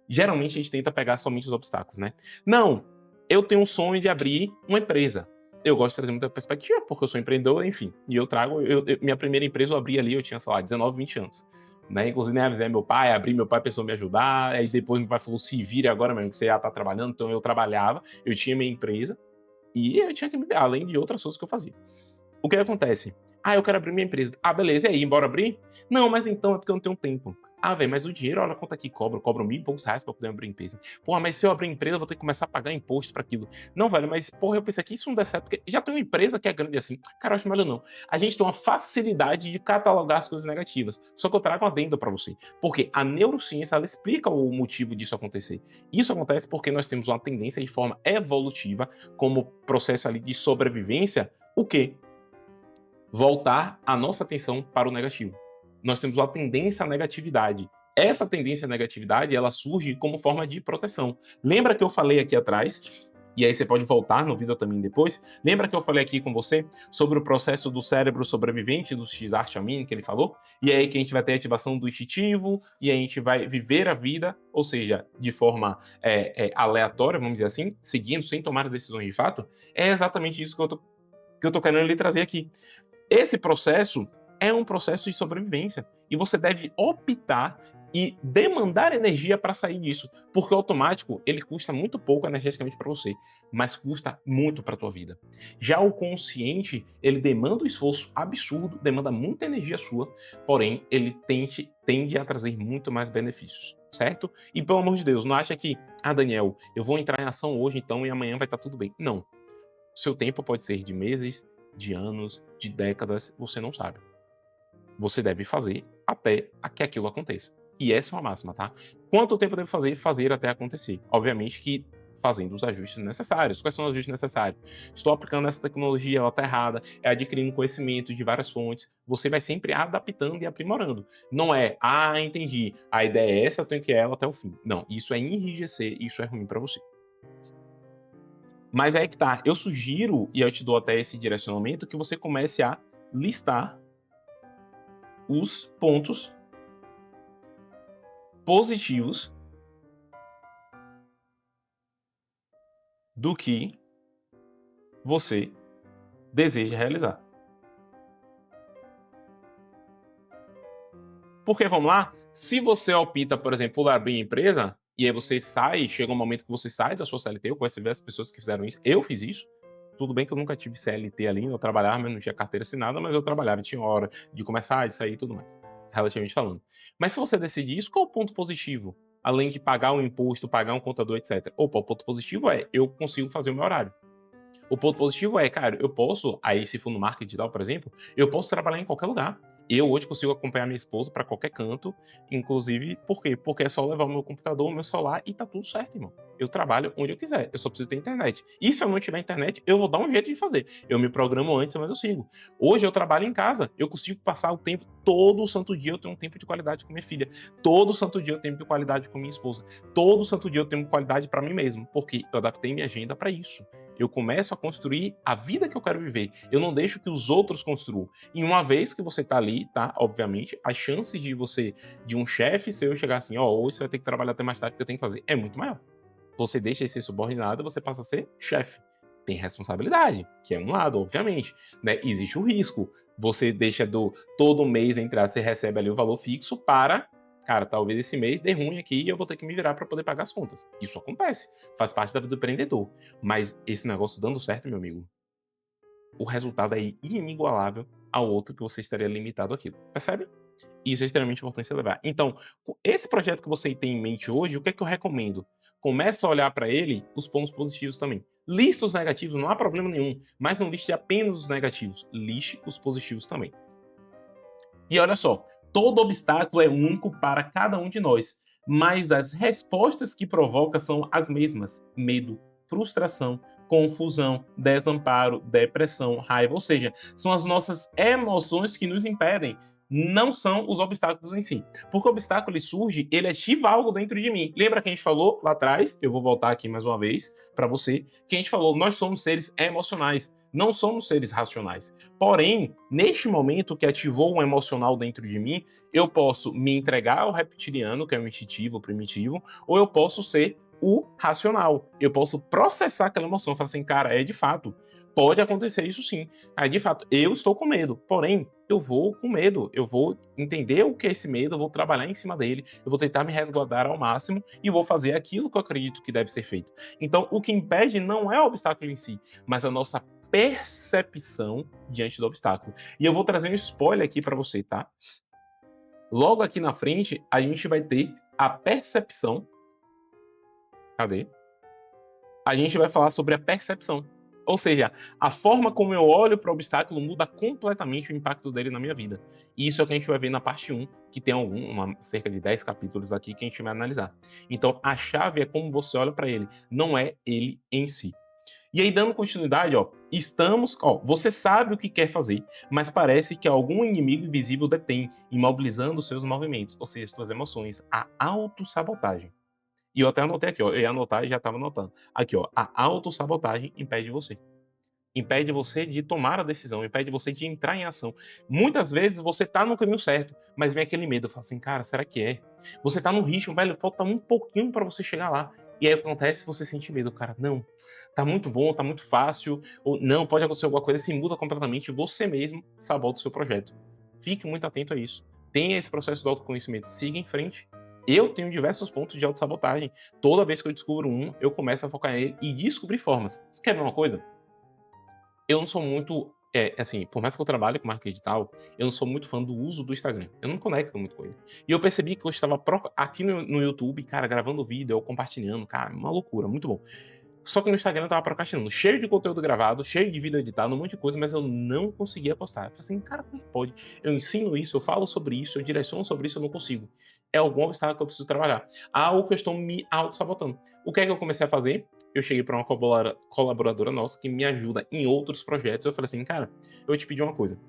geralmente a gente tenta pegar somente os obstáculos, né? Não, eu tenho um sonho de abrir uma empresa. Eu gosto de trazer muita perspectiva porque eu sou empreendedor, enfim. E eu trago, minha primeira empresa eu abri ali, eu tinha, sei lá, 19, 20 anos. Né? Inclusive, né, avisei meu pai, abri, meu pai pensou em me ajudar, aí depois meu pai falou, se vire agora mesmo, que você já tá trabalhando, então eu trabalhava, eu tinha minha empresa, e eu tinha que me virar, além de outras coisas que eu fazia. O que acontece? Ah, eu quero abrir minha empresa. Ah, beleza, e aí, bora abrir? Não, mas então é porque eu não tenho tempo. Ah, velho, mas o dinheiro, olha quanto aqui cobra. Cobram R$ 1.000 e poucos pra poder abrir empresa. Porra, mas se eu abrir empresa, eu vou ter que começar a pagar imposto pra aquilo. Não, velho, mas porra, eu pensei que isso não der certo, porque já tem uma empresa que é grande assim. Cara, eu acho melhor não. A gente tem uma facilidade de catalogar as coisas negativas. Só que eu trago uma adenda pra você. Porque a neurociência, ela explica o motivo disso acontecer. Isso acontece porque nós temos uma tendência de forma evolutiva, como processo ali de sobrevivência, o quê? Voltar a nossa atenção para o negativo. Nós temos uma tendência à negatividade. Essa tendência à negatividade, ela surge como forma de proteção. Lembra que eu falei aqui atrás, e aí você pode voltar no vídeo também depois, lembra que eu falei aqui com você sobre o processo do cérebro sobrevivente, do X-Archamin, que ele falou? E aí que a gente vai ter ativação do instintivo, e a gente vai viver a vida, ou seja, de forma aleatória, vamos dizer assim, seguindo, sem tomar decisões de fato? É exatamente isso que eu tô querendo lhe trazer aqui. Esse processo é um processo de sobrevivência e você deve optar e demandar energia para sair disso, porque o automático ele custa muito pouco energeticamente para você, mas custa muito para tua vida. Já o consciente, ele demanda um esforço absurdo, demanda muita energia sua, porém ele tende a trazer muito mais benefícios, certo? E pelo amor de Deus, não acha que, Daniel, eu vou entrar em ação hoje então e amanhã vai estar tudo bem. Não. Seu tempo pode ser de meses, de anos, de décadas, você não sabe. Você deve fazer até que aquilo aconteça. E essa é uma máxima, tá? Quanto tempo eu devo fazer? Fazer até acontecer. Obviamente que fazendo os ajustes necessários. Quais são os ajustes necessários? Estou aplicando essa tecnologia, ela está errada, é adquirindo conhecimento de várias fontes. Você vai sempre adaptando e aprimorando. Não é, entendi, a ideia é essa, eu tenho que ir ela até o fim. Não, isso é enrijecer, isso é ruim para você. Mas é que tá, eu sugiro, e eu te dou até esse direcionamento, que você comece a listar os pontos positivos do que você deseja realizar. Porque, vamos lá, se você opta, por exemplo, por abrir empresa, e aí você sai, chega um momento que você sai da sua CLT, eu conheço diversas pessoas que fizeram isso, eu fiz isso, tudo bem que eu nunca tive CLT ali, eu trabalhava, mas não tinha carteira assinada, mas eu trabalhava, tinha hora de começar, de sair e tudo mais, relativamente falando. Mas se você decidir isso, qual é o ponto positivo? Além de pagar um imposto, pagar um contador, etc. Opa, o ponto positivo é, eu consigo fazer o meu horário. O ponto positivo é, cara, eu posso, aí se for no marketing digital, por exemplo, eu posso trabalhar em qualquer lugar. Eu hoje consigo acompanhar minha esposa para qualquer canto, inclusive, por quê? Porque é só levar o meu computador, o meu celular e tá tudo certo, irmão. Eu trabalho onde eu quiser, eu só preciso ter internet. E se eu não tiver internet, eu vou dar um jeito de fazer. Eu me programo antes, mas eu sigo. Hoje eu trabalho em casa, eu consigo passar o tempo, todo o santo dia eu tenho um tempo de qualidade com minha filha. Todo o santo dia eu tenho tempo de qualidade com minha esposa. Todo santo dia eu tenho qualidade para mim mesmo, porque eu adaptei minha agenda para isso. Eu começo a construir a vida que eu quero viver. Eu não deixo que os outros construam. E uma vez que você tá ali, tá? Obviamente, as chances de você, de um chefe seu chegar assim, hoje você vai ter que trabalhar até mais tarde que eu tenho que fazer, é muito maior. Você deixa de ser subordinado, você passa a ser chefe. Tem responsabilidade, que é um lado, obviamente, né? Existe o risco. Você deixa todo mês entrar, você recebe ali o valor fixo para, cara, talvez esse mês dê ruim aqui e eu vou ter que me virar para poder pagar as contas. Isso acontece, faz parte da vida do empreendedor. Mas esse negócio dando certo, meu amigo, o resultado é inigualável ao outro que você estaria limitado àquilo. Percebe? Isso é extremamente importante você levar. Então, esse projeto que você tem em mente hoje, o que é que eu recomendo? Começa a olhar para ele os pontos positivos também. Liste os negativos, não há problema nenhum, mas não liste apenas os negativos, liste os positivos também. E olha só, todo obstáculo é único para cada um de nós, mas as respostas que provoca são as mesmas: medo, frustração, confusão, desamparo, depressão, raiva, ou seja, são as nossas emoções que nos impedem, não são os obstáculos em si. Porque o obstáculo ele surge, ele ativa algo dentro de mim. Lembra que a gente falou lá atrás? Eu vou voltar aqui mais uma vez para você, que a gente falou, nós somos seres emocionais, não somos seres racionais. Porém, neste momento que ativou um emocional dentro de mim, eu posso me entregar ao reptiliano, que é o instintivo, o primitivo, ou eu posso ser o racional. Eu posso processar aquela emoção, falar assim, cara, de fato, pode acontecer isso sim. Aí, de fato, eu estou com medo, porém, eu vou com medo, eu vou entender o que é esse medo, eu vou trabalhar em cima dele, eu vou tentar me resguardar ao máximo e vou fazer aquilo que eu acredito que deve ser feito. Então, o que impede não é o obstáculo em si, mas a nossa percepção diante do obstáculo. E eu vou trazer um spoiler aqui para você, tá? Logo aqui na frente, a gente vai ter a percepção. Cadê? A gente vai falar sobre a percepção. Ou seja, a forma como eu olho para o obstáculo muda completamente o impacto dele na minha vida. E isso é o que a gente vai ver na parte 1, que tem cerca de 10 capítulos aqui que a gente vai analisar. Então, a chave é como você olha para ele, não é ele em si. E aí, dando continuidade, você sabe o que quer fazer, mas parece que algum inimigo invisível detém, imobilizando os seus movimentos, ou seja, suas emoções, a autossabotagem. E eu até anotei aqui, eu ia anotar e já estava anotando. Aqui, a autossabotagem impede você. Impede você de tomar a decisão, impede você de entrar em ação. Muitas vezes você tá no caminho certo, mas vem aquele medo, fala assim, cara, será que é? Você tá no ritmo, velho, falta um pouquinho para você chegar lá. E aí acontece, você sente medo, cara, não, tá muito bom, tá muito fácil, ou não, pode acontecer alguma coisa, se muda completamente, você mesmo sabota o seu projeto. Fique muito atento a isso. Tenha esse processo do autoconhecimento, siga em frente, Eu tenho diversos pontos de autossabotagem. Toda vez que eu descubro um, eu começo a focar nele e descobrir formas. Você quer ver uma coisa? Eu não sou muito, assim, por mais que eu trabalhe com marketing digital, eu não sou muito fã do uso do Instagram. Eu não conecto muito com ele. E eu percebi que eu estava aqui no YouTube, cara, gravando vídeo, eu compartilhando, cara, uma loucura, muito bom. Só que no Instagram eu estava procrastinando, cheio de conteúdo gravado, cheio de vídeo editado, um monte de coisa, mas eu não conseguia postar. Eu falei assim, cara, como é que pode? Eu ensino isso, eu falo sobre isso, eu direciono sobre isso, eu não consigo. É algum obstáculo que eu preciso trabalhar. Algo que eu estou me auto-sabotando. O que é que eu comecei a fazer? Eu cheguei para uma colaboradora nossa que me ajuda em outros projetos. Eu falei assim, cara, eu vou te pedir uma coisa.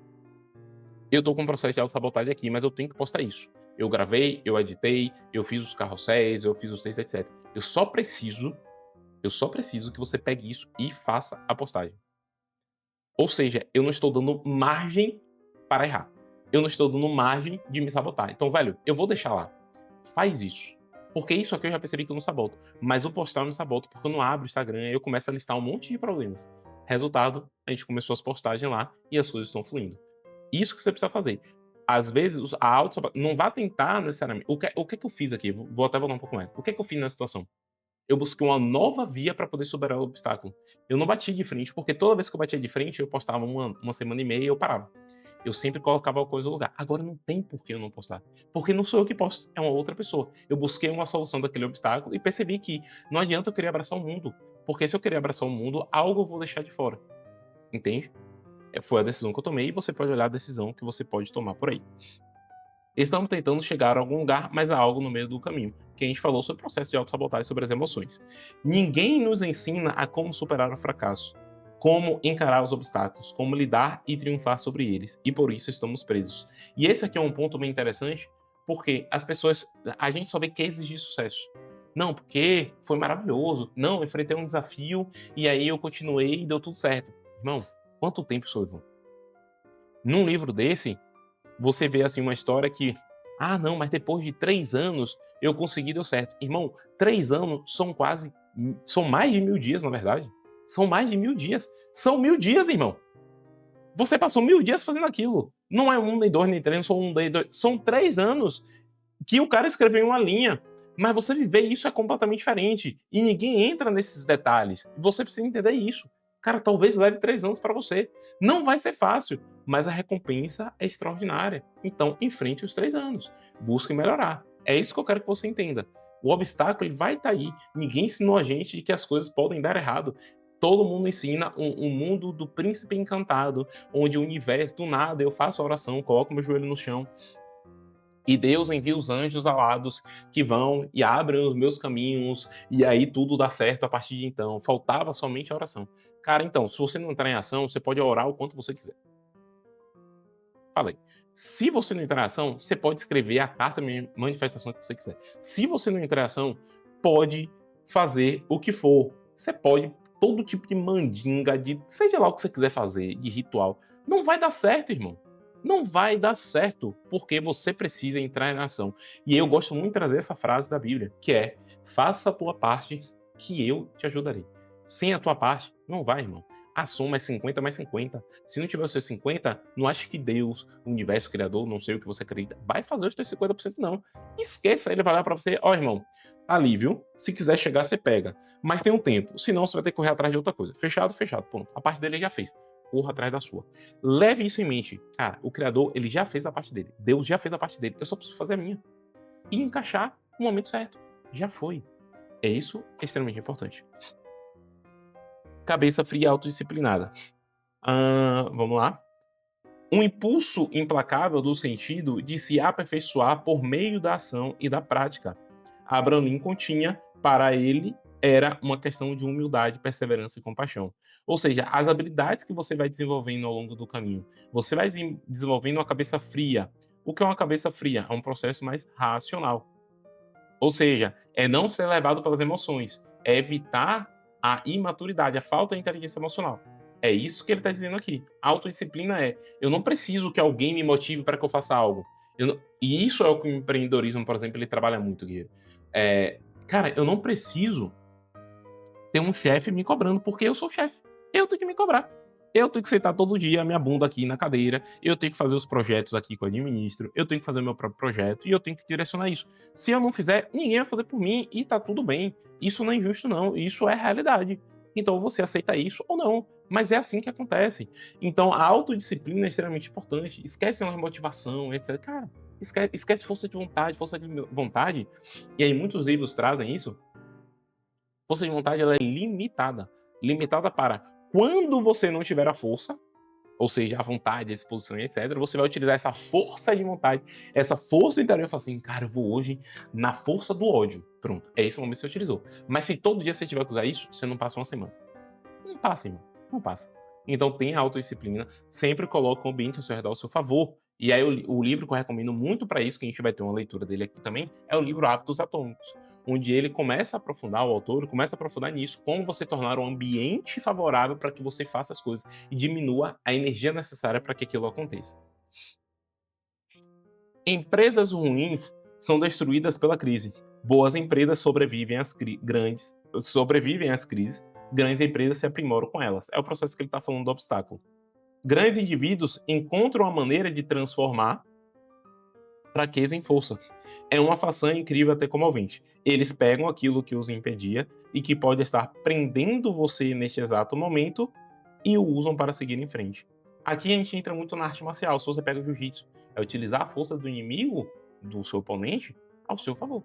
Eu tô com um processo de autossabotagem aqui, mas eu tenho que postar isso. Eu gravei, eu editei, eu fiz os carrosséis, eu fiz os textos, etc. Eu só preciso que você pegue isso e faça a postagem. Ou seja, eu não estou dando margem para errar. Eu não estou dando margem de me sabotar. Então, velho, eu vou deixar lá. Faz isso. Porque isso aqui eu já percebi que eu não saboto. Mas o postar eu me saboto porque eu não abro o Instagram e eu começo a listar um monte de problemas. Resultado, a gente começou as postagens lá e as coisas estão fluindo. Isso que você precisa fazer. Às vezes, a auto não vá tentar necessariamente. O que eu fiz aqui? Vou até voltar um pouco mais. O que eu fiz nessa situação? Eu busquei uma nova via para poder superar o obstáculo. Eu não bati de frente, porque toda vez que eu batia de frente, eu postava uma semana e meia e eu parava. Eu sempre colocava a coisa no lugar. Agora não tem por que eu não postar. Porque não sou eu que posto, é uma outra pessoa. Eu busquei uma solução daquele obstáculo e percebi que não adianta eu querer abraçar o mundo. Porque se eu querer abraçar o mundo, algo eu vou deixar de fora. Entende? Foi a decisão que eu tomei e você pode olhar a decisão que você pode tomar por aí. Estamos tentando chegar a algum lugar, mas há algo no meio do caminho, que a gente falou sobre o processo de autossabotagem, sobre as emoções. Ninguém nos ensina a como superar o fracasso, como encarar os obstáculos, como lidar e triunfar sobre eles, e por isso estamos presos. E esse aqui é um ponto bem interessante, porque a gente só vê cases de sucesso. Não, porque foi maravilhoso. Não, eu enfrentei um desafio e aí eu continuei e deu tudo certo. Irmão, quanto tempo isso levou? Num livro desse, você vê assim uma história que, ah, não, mas depois de 3 anos eu consegui, deu certo. Irmão, 3 anos são mais de 1000 dias, na verdade. São mais de 1000 dias. São 1000 dias, irmão. Você passou 1000 dias fazendo aquilo. Não é um, nem dois, nem três, não são um, nem dois. São 3 anos que o cara escreveu em uma linha. Mas você viver isso é completamente diferente. E ninguém entra nesses detalhes. Você precisa entender isso. Cara, talvez leve 3 anos para você. Não vai ser fácil, mas a recompensa é extraordinária. Então, enfrente os 3 anos. Busque melhorar. É isso que eu quero que você entenda. O obstáculo ele vai estar aí. Ninguém ensinou a gente que as coisas podem dar errado. Todo mundo ensina um mundo do príncipe encantado, onde o universo, do nada, eu faço a oração, coloco meu joelho no chão, e Deus envia os anjos alados que vão e abrem os meus caminhos, e aí tudo dá certo a partir de então. Faltava somente a oração. Cara, então, se você não entrar em ação, você pode orar o quanto você quiser. Falei. Se você não entrar em ação, você pode escrever a carta de manifestação que você quiser. Se você não entrar em ação, pode fazer o que for. Você pode, todo tipo de mandinga, de seja lá o que você quiser fazer, de ritual. Não vai dar certo, irmão. Não vai dar certo, porque você precisa entrar em ação. E eu gosto muito de trazer essa frase da Bíblia, que é: faça a tua parte, que eu te ajudarei. Sem a tua parte, não vai, irmão. A soma é 50 mais 50. Se não tiver os seus 50, não ache que Deus, o universo, o criador, não sei o que você acredita, vai fazer os teus 50%, não. Esqueça, ele vai lá pra você: ó, irmão, tá ali, viu? Se quiser chegar, você pega. Mas tem um tempo, senão você vai ter que correr atrás de outra coisa. Fechado, fechado, ponto. A parte dele ele já fez. Corra atrás da sua. Leve isso em mente. Cara, o criador, ele já fez a parte dele. Deus já fez a parte dele. Eu só preciso fazer a minha. E encaixar no momento certo. Já foi. É isso que é extremamente importante. Cabeça fria e autodisciplinada. Vamos lá. Um impulso implacável do sentido de se aperfeiçoar por meio da ação e da prática. Abraham Lincoln tinha, para ele, era uma questão de humildade, perseverança e compaixão. Ou seja, as habilidades que você vai desenvolvendo ao longo do caminho. Você vai desenvolvendo uma cabeça fria. O que é uma cabeça fria? É um processo mais racional. Ou seja, é não ser levado pelas emoções. É evitar a imaturidade, a falta de inteligência emocional. É isso que ele está dizendo aqui. Autodisciplina é: eu não preciso que alguém me motive para que eu faça algo. E isso é o que o empreendedorismo, por exemplo, ele trabalha muito, Guilherme. Cara, eu não preciso ter um chefe me cobrando, porque eu sou chefe. Eu tenho que me cobrar. Eu tenho que sentar todo dia a minha bunda aqui na cadeira, eu tenho que fazer os projetos aqui que eu administro, eu tenho que fazer meu próprio projeto e eu tenho que direcionar isso. Se eu não fizer, ninguém vai fazer por mim e tá tudo bem. Isso não é injusto não, isso é realidade. Então você aceita isso ou não, mas é assim que acontece. Então a autodisciplina é extremamente importante. Esquece a motivação, etc. Cara, esquece força de vontade. E aí muitos livros trazem isso. Força de vontade ela é limitada. Limitada para quando você não tiver a força, ou seja, a vontade, a disposição, etc., você vai utilizar essa força de vontade, essa força interior e falar assim, cara, eu vou hoje na força do ódio. Pronto, é esse o momento que você utilizou. Mas se todo dia você tiver que usar isso, você não passa uma semana. Não passa, irmão. Não passa. Então tenha autodisciplina, sempre coloque o ambiente ao seu redor ao seu favor. E aí o livro que eu recomendo muito para isso, que a gente vai ter uma leitura dele aqui também, é o livro Hábitos Atômicos, onde ele começa a aprofundar, o autor começa a aprofundar nisso, como você tornar um ambiente favorável para que você faça as coisas e diminua a energia necessária para que aquilo aconteça. Empresas ruins são destruídas pela crise. Boas empresas sobrevivem às crises, grandes empresas se aprimoram com elas. É o processo que ele está falando do obstáculo. Grandes indivíduos encontram a maneira de transformar fraqueza em força. É uma façanha incrível até comovente. Eles pegam aquilo que os impedia e que pode estar prendendo você neste exato momento e o usam para seguir em frente. Aqui a gente entra muito na arte marcial. Se você pega o jiu-jitsu, é utilizar a força do inimigo, do seu oponente, ao seu favor.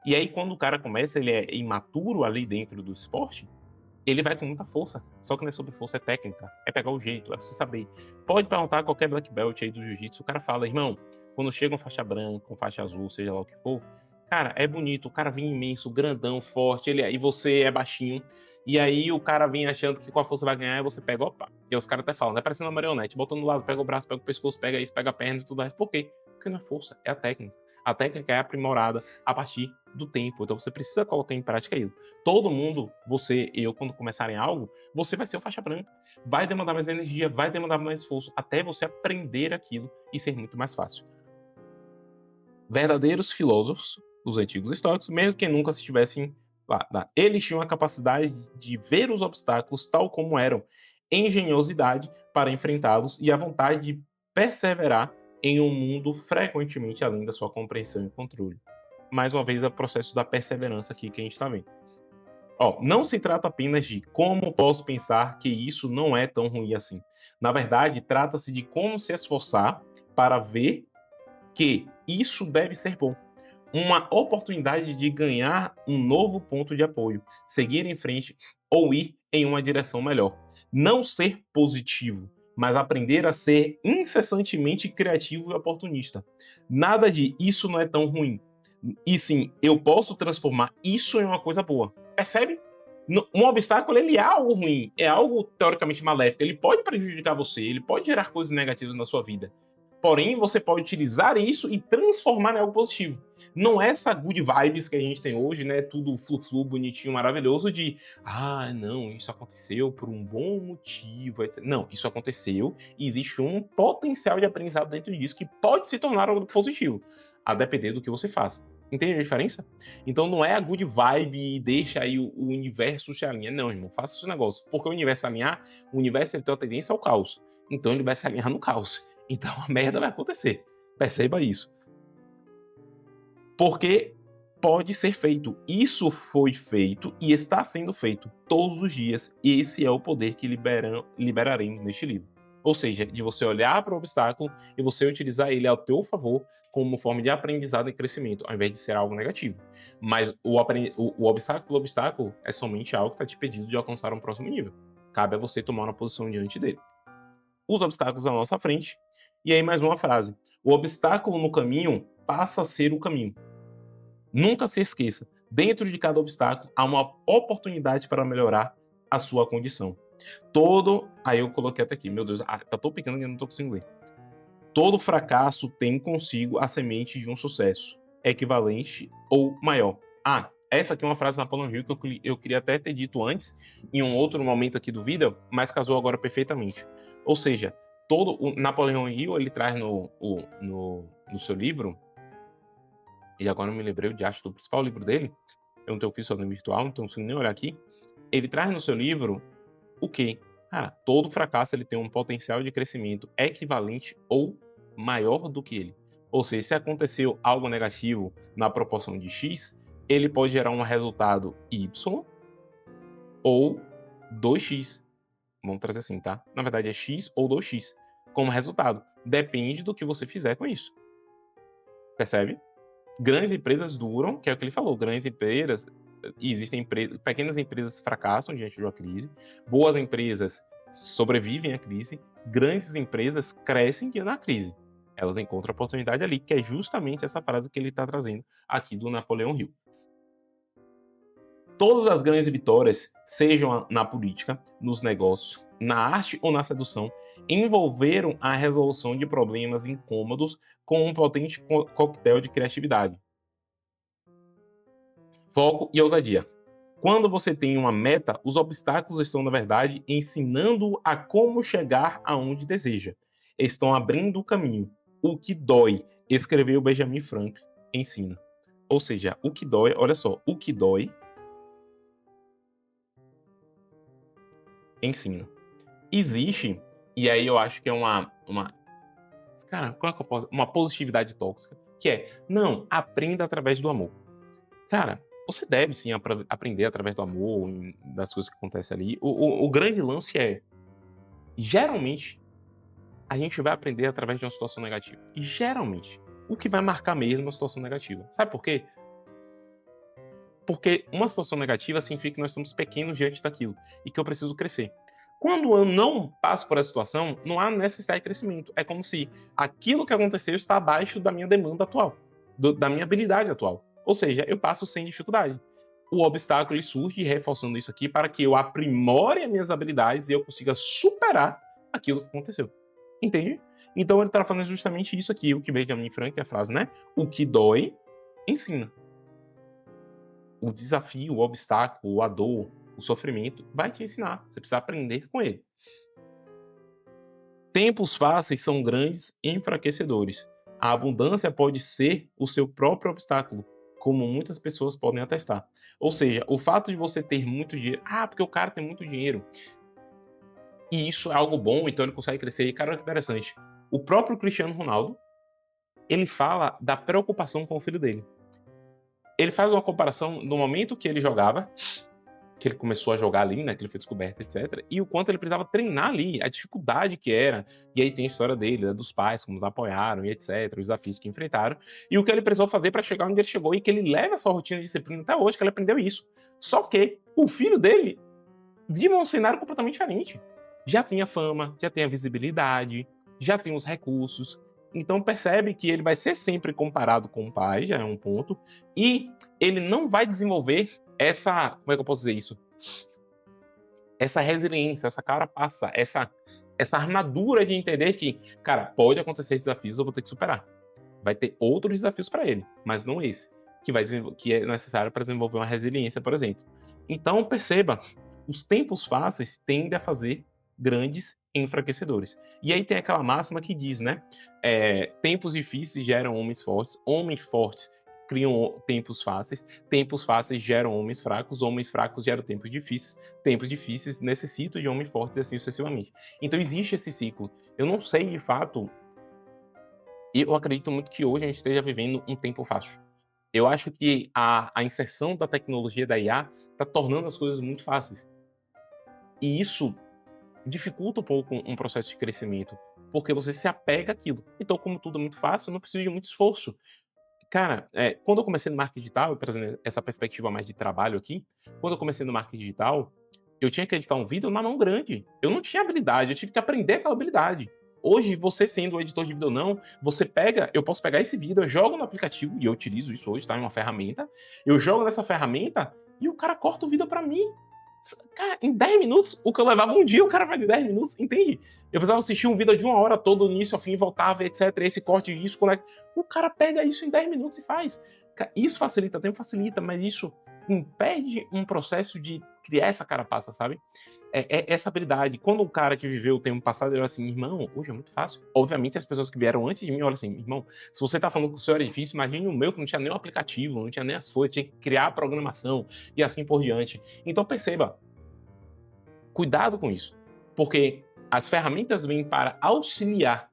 E aí, quando o cara começa, ele é imaturo ali dentro do esporte, ele vai com muita força. Só que não é sobre força, é técnica. É pegar o jeito, é você saber. Pode perguntar a qualquer black belt aí do jiu-jitsu, o cara fala, irmão, quando chega um faixa branca, um faixa azul, seja lá o que for, cara, é bonito, o cara vem imenso, grandão, forte, e você é baixinho. E aí o cara vem achando que com a força vai ganhar, e você pega, opa. E aí os caras até falam, é parecendo uma marionete, botando do lado, pega o braço, pega o pescoço, pega isso, pega a perna e tudo mais. Por quê? Porque não é força, é a técnica. A técnica é aprimorada a partir do tempo. Então você precisa colocar em prática isso. Todo mundo, você, eu, quando começarem algo, você vai ser o faixa branca. Vai demandar mais energia, vai demandar mais esforço, até você aprender aquilo e ser muito mais fácil. Verdadeiros filósofos, os antigos estoicos, mesmo que nunca se estivessem lá, eles tinham a capacidade de ver os obstáculos tal como eram, engenhosidade para enfrentá-los e a vontade de perseverar em um mundo frequentemente além da sua compreensão e controle. Mais uma vez, é o processo da perseverança aqui que a gente está vendo. Ó, não se trata apenas de como posso pensar que isso não é tão ruim assim. Na verdade, trata-se de como se esforçar para ver que isso deve ser bom. Uma oportunidade de ganhar um novo ponto de apoio, seguir em frente ou ir em uma direção melhor. Não ser positivo, mas aprender a ser incessantemente criativo e oportunista. Nada de isso não é tão ruim. E sim, eu posso transformar isso em uma coisa boa. Percebe? Um obstáculo ele é algo ruim, é algo teoricamente maléfico. Ele pode prejudicar você, ele pode gerar coisas negativas na sua vida. Porém, você pode utilizar isso e transformar em algo positivo. Não é essa good vibes que a gente tem hoje, né? Tudo flu-flu, bonitinho, maravilhoso, de não, isso aconteceu por um bom motivo, etc. Não, isso aconteceu e existe um potencial de aprendizado dentro disso que pode se tornar algo positivo, a depender do que você faça. Entende a diferença? Então não é a good vibe e deixa aí o universo se alinhar. Não, irmão, faça esse negócio. Porque o universo alinhar, o universo ele tem uma tendência ao caos. Então ele vai se alinhar no caos. Então a merda vai acontecer. Perceba isso. Porque pode ser feito. Isso foi feito e está sendo feito todos os dias. E esse é o poder que liberaremos neste livro. Ou seja, de você olhar para o obstáculo e você utilizar ele ao teu favor como forma de aprendizado e crescimento, ao invés de ser algo negativo. Mas o obstáculo é somente algo que está te pedindo de alcançar um próximo nível. Cabe a você tomar uma posição diante dele. Os obstáculos à nossa frente. E aí mais uma frase. O obstáculo no caminho passa a ser o caminho. Nunca se esqueça, dentro de cada obstáculo há uma oportunidade para melhorar a sua condição. Aí eu coloquei até aqui, meu Deus, tá tão pequeno que eu não tô conseguindo ler. Todo fracasso tem consigo a semente de um sucesso, equivalente ou maior. Essa aqui é uma frase da Napoleon Hill que eu queria até ter dito antes, em um outro momento aqui do vídeo, mas casou agora perfeitamente. Ou seja, todo o Napoleon Hill, ele traz no seu livro, e agora eu me lembrei de acho do principal livro dele, eu não tenho ofício virtual, então não consigo nem olhar aqui, ele traz no seu livro o quê? Cara, todo fracasso ele tem um potencial de crescimento equivalente ou maior do que ele. Ou seja, se aconteceu algo negativo na proporção de X, ele pode gerar um resultado Y ou 2x. Vamos trazer assim, tá? Na verdade é X ou 2x como resultado. Depende do que você fizer com isso. Percebe? Grandes empresas duram, que é o que ele falou, grandes empresas, existem pequenas empresas fracassam diante de uma crise, boas empresas sobrevivem à crise, grandes empresas crescem diante da crise. Elas encontram oportunidade ali, que é justamente essa frase que ele está trazendo aqui do Napoleão Hill. Todas as grandes vitórias, sejam na política, nos negócios, na arte ou na sedução, envolveram a resolução de problemas incômodos com um potente coquetel de criatividade, foco e ousadia. Quando você tem uma meta, os obstáculos estão, na verdade, ensinando a como chegar aonde deseja. Estão abrindo o caminho. O que dói, escreveu Benjamin Franklin, ensina. Ou seja, o que dói, olha só, o que dói ensina. Existe, e aí eu acho que é cara, como é que eu posso, uma positividade tóxica, que é, não, aprenda através do amor. Cara, você deve sim aprender através do amor, das coisas que acontecem ali. O grande lance é, geralmente, a gente vai aprender através de uma situação negativa. E geralmente, o que vai marcar mesmo é uma situação negativa. Sabe por quê? Porque uma situação negativa significa que nós somos pequenos diante daquilo e que eu preciso crescer. Quando eu não passo por essa situação, não há necessidade de crescimento. É como se aquilo que aconteceu está abaixo da minha demanda atual, da minha habilidade atual. Ou seja, eu passo sem dificuldade. O obstáculo ele surge reforçando isso aqui para que eu aprimore as minhas habilidades e eu consiga superar aquilo que aconteceu. Entende? Então ele está falando justamente isso aqui, o que Benjamin Franklin, a frase, né? O que dói, ensina. O desafio, o obstáculo, a dor, o sofrimento vai te ensinar. Você precisa aprender com ele. Tempos fáceis são grandes enfraquecedores. A abundância pode ser o seu próprio obstáculo, como muitas pessoas podem atestar. Ou seja, o fato de você ter muito dinheiro, porque o cara tem muito dinheiro, e isso é algo bom, então ele consegue crescer. E cara, que interessante. O próprio Cristiano Ronaldo, ele fala da preocupação com o filho dele. Ele faz uma comparação no momento que ele jogava, que ele começou a jogar ali, né, que ele foi descoberto, etc. E o quanto ele precisava treinar ali, a dificuldade que era. E aí tem a história dele, né, dos pais, como os apoiaram e etc, os desafios que enfrentaram. E o que ele precisou fazer para chegar onde ele chegou e que ele leva essa rotina de disciplina até hoje, que ele aprendeu isso. Só que o filho dele vive um cenário completamente diferente. Já tem a fama, já tem a visibilidade, já tem os recursos. Então percebe que ele vai ser sempre comparado com o pai, já é um ponto, e ele não vai desenvolver essa, como é que eu posso dizer isso? Essa resiliência, essa carapaça, essa armadura de entender que, cara, pode acontecer desafios, eu vou ter que superar. Vai ter outros desafios para ele, mas não esse, que é necessário para desenvolver uma resiliência, por exemplo. Então perceba, os tempos fáceis tendem a fazer grandes enfraquecedores. E aí tem aquela máxima que diz, né? Tempos difíceis geram homens fortes criam tempos fáceis geram homens fracos geram tempos difíceis necessitam de homens fortes e assim sucessivamente. Então existe esse ciclo. Eu não sei de fato, e eu acredito muito que hoje a gente esteja vivendo um tempo fácil. Eu acho que a inserção da tecnologia da IA está tornando as coisas muito fáceis. E isso dificulta um pouco um processo de crescimento, porque você se apega àquilo. Então, como tudo é muito fácil, eu não preciso de muito esforço. Cara, quando eu comecei no marketing digital, trazendo essa perspectiva mais de trabalho aqui, quando eu comecei no marketing digital, eu tinha que editar um vídeo na mão grande. Eu não tinha habilidade, eu tive que aprender aquela habilidade. Hoje, você sendo um editor de vídeo ou não, eu posso pegar esse vídeo, eu jogo no aplicativo, e eu utilizo isso hoje, tá? É uma ferramenta. Eu jogo nessa ferramenta e o cara corta o vídeo pra mim. Cara, em 10 minutos, o que eu levava um dia, o cara vai em 10 minutos, entende? Eu precisava assistir um vídeo de 1 hora todo, início ao fim, voltava, etc. Esse corte, isso, conecta. O cara pega isso em 10 minutos e faz. Isso facilita, tempo facilita, mas isso impede um processo de criar essa carapaça, sabe? Essa habilidade. Quando o cara que viveu o tempo passado, ele era assim, irmão, hoje é muito fácil. Obviamente, as pessoas que vieram antes de mim olham assim, irmão, se você tá falando que o seu era difícil, imagine o meu que não tinha nem o aplicativo, não tinha nem as coisas, tinha que criar a programação e assim por diante. Então perceba, cuidado com isso. Porque as ferramentas vêm para auxiliar,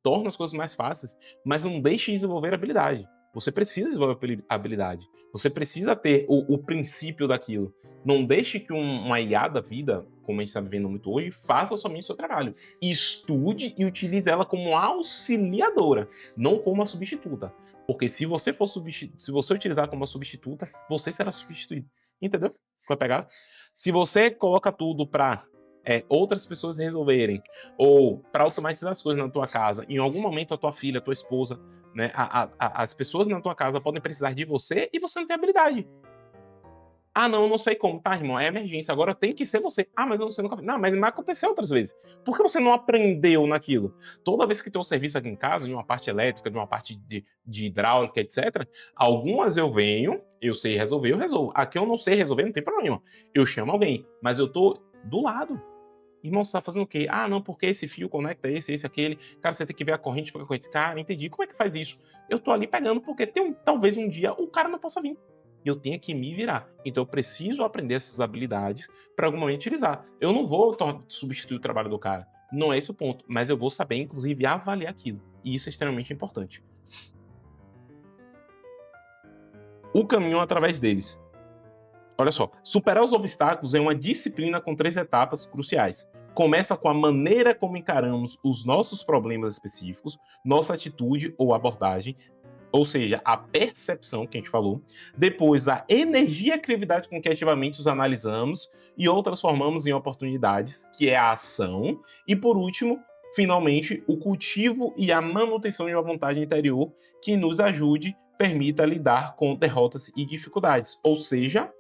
torna as coisas mais fáceis, mas não deixe de desenvolver habilidade. Você precisa desenvolver habilidade. Você precisa ter o princípio daquilo. Não deixe que uma IA da vida, como a gente está vivendo muito hoje, faça somente o seu trabalho. Estude e utilize ela como auxiliadora, não como uma substituta. Porque se você se você utilizar como uma substituta, você será substituído. Entendeu? Foi pegar? Se você coloca tudo para outras pessoas resolverem, ou para automatizar as coisas na tua casa, em algum momento a tua filha, a tua esposa, né, as pessoas na tua casa podem precisar de você e você não tem habilidade. Ah, não, eu não sei como. Tá, irmão, é emergência, agora tem que ser você. Ah, mas eu não sei nunca. Não, mas aconteceu outras vezes. Por que você não aprendeu naquilo? Toda vez que tem um serviço aqui em casa, de uma parte elétrica, de uma parte de hidráulica, etc., algumas eu venho, eu sei resolver, eu resolvo. Aqui eu não sei resolver, não tem problema. Eu chamo alguém, mas eu tô do lado. Irmão, você tá fazendo o quê? Ah, não, porque esse fio conecta esse, aquele. Cara, você tem que ver a corrente para a corrente. Cara, entendi. Como é que faz isso? Eu tô ali pegando porque talvez um dia o cara não possa vir. E eu tenho que me virar. Então eu preciso aprender essas habilidades para algum momento utilizar. Eu não vou substituir o trabalho do cara. Não é esse o ponto. Mas eu vou saber, inclusive, avaliar aquilo. E isso é extremamente importante. O caminho através deles. Olha só, superar os obstáculos é uma disciplina com 3 etapas cruciais. Começa com a maneira como encaramos os nossos problemas específicos, nossa atitude ou abordagem, ou seja, a percepção que a gente falou. Depois, a energia e a criatividade com que ativamente os analisamos e ou transformamos em oportunidades, que é a ação. E por último, finalmente, o cultivo e a manutenção de uma vontade interior que nos ajude, permita lidar com derrotas e dificuldades. Ou seja,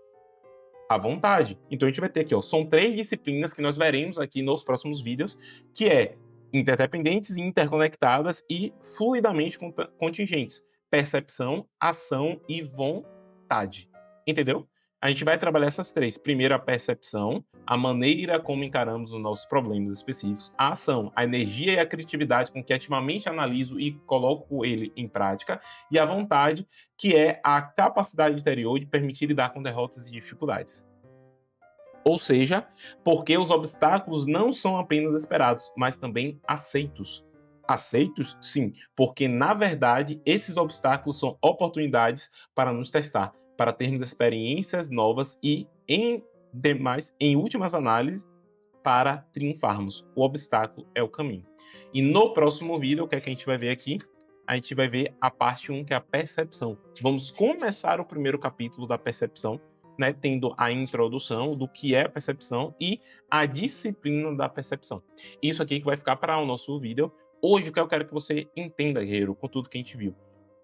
à vontade. Então a gente vai ter aqui, ó, são 3 disciplinas que nós veremos aqui nos próximos vídeos, que é interdependentes e interconectadas e fluidamente contingentes. Percepção, ação e vontade. Entendeu? A gente vai trabalhar essas 3. Primeiro a percepção, a maneira como encaramos os nossos problemas específicos. A ação, a energia e a criatividade com que ativamente analiso e coloco ele em prática. E a vontade, que é a capacidade interior de permitir lidar com derrotas e dificuldades. Ou seja, porque os obstáculos não são apenas esperados, mas também aceitos. Aceitos? Sim, porque na verdade esses obstáculos são oportunidades para nos testar, para termos experiências novas e, em últimas análises, para triunfarmos. O obstáculo é o caminho. E no próximo vídeo, o que é que a gente vai ver aqui? A gente vai ver a parte 1, que é a percepção. Vamos começar o primeiro capítulo da percepção, né, tendo a introdução do que é a percepção e a disciplina da percepção. Isso aqui que vai ficar para o nosso vídeo. Hoje, o que eu quero que você entenda, guerreiro, com tudo que a gente viu.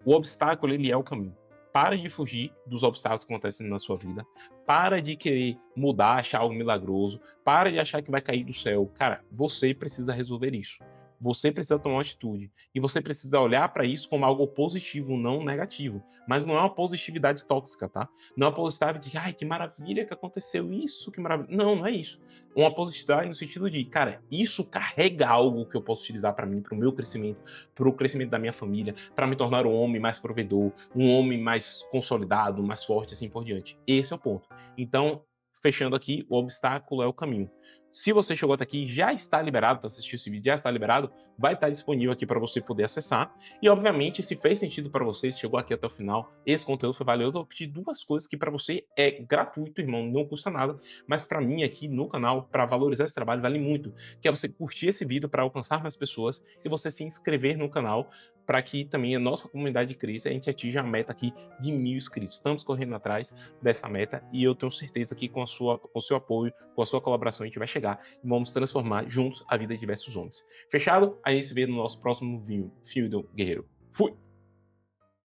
O obstáculo, ele é o caminho. Para de fugir dos obstáculos que acontecem na sua vida. Para de querer mudar, achar algo milagroso. Para de achar que vai cair do céu. Cara, você precisa resolver isso. Você precisa tomar uma atitude. E você precisa olhar para isso como algo positivo, não negativo. Mas não é uma positividade tóxica, tá? Não é uma positividade de, ai, que maravilha que aconteceu isso, que maravilha. Não, não é isso. Uma positividade no sentido de, cara, isso carrega algo que eu posso utilizar para mim, para o meu crescimento, para o crescimento da minha família, para me tornar um homem mais provedor, um homem mais consolidado, mais forte, assim por diante. Esse é o ponto. Então, fechando aqui, o obstáculo é o caminho. Se você chegou até aqui, já está liberado, tá assistindo esse vídeo, já está liberado, vai estar disponível aqui para você poder acessar. E, obviamente, se fez sentido para você, se chegou aqui até o final, esse conteúdo foi valioso, eu vou pedir 2 coisas que para você é gratuito, irmão, não custa nada, mas para mim aqui no canal, para valorizar esse trabalho, vale muito, que é você curtir esse vídeo para alcançar mais pessoas e você se inscrever no canal para que também a nossa comunidade cresça e a gente atinja a meta aqui de 1000 inscritos. Estamos correndo atrás dessa meta e eu tenho certeza que com o seu apoio, com a sua colaboração, a gente vai chegar e vamos transformar juntos a vida de diversos homens. Fechado? A gente se vê no nosso próximo vídeo, Guerreiro. Fui!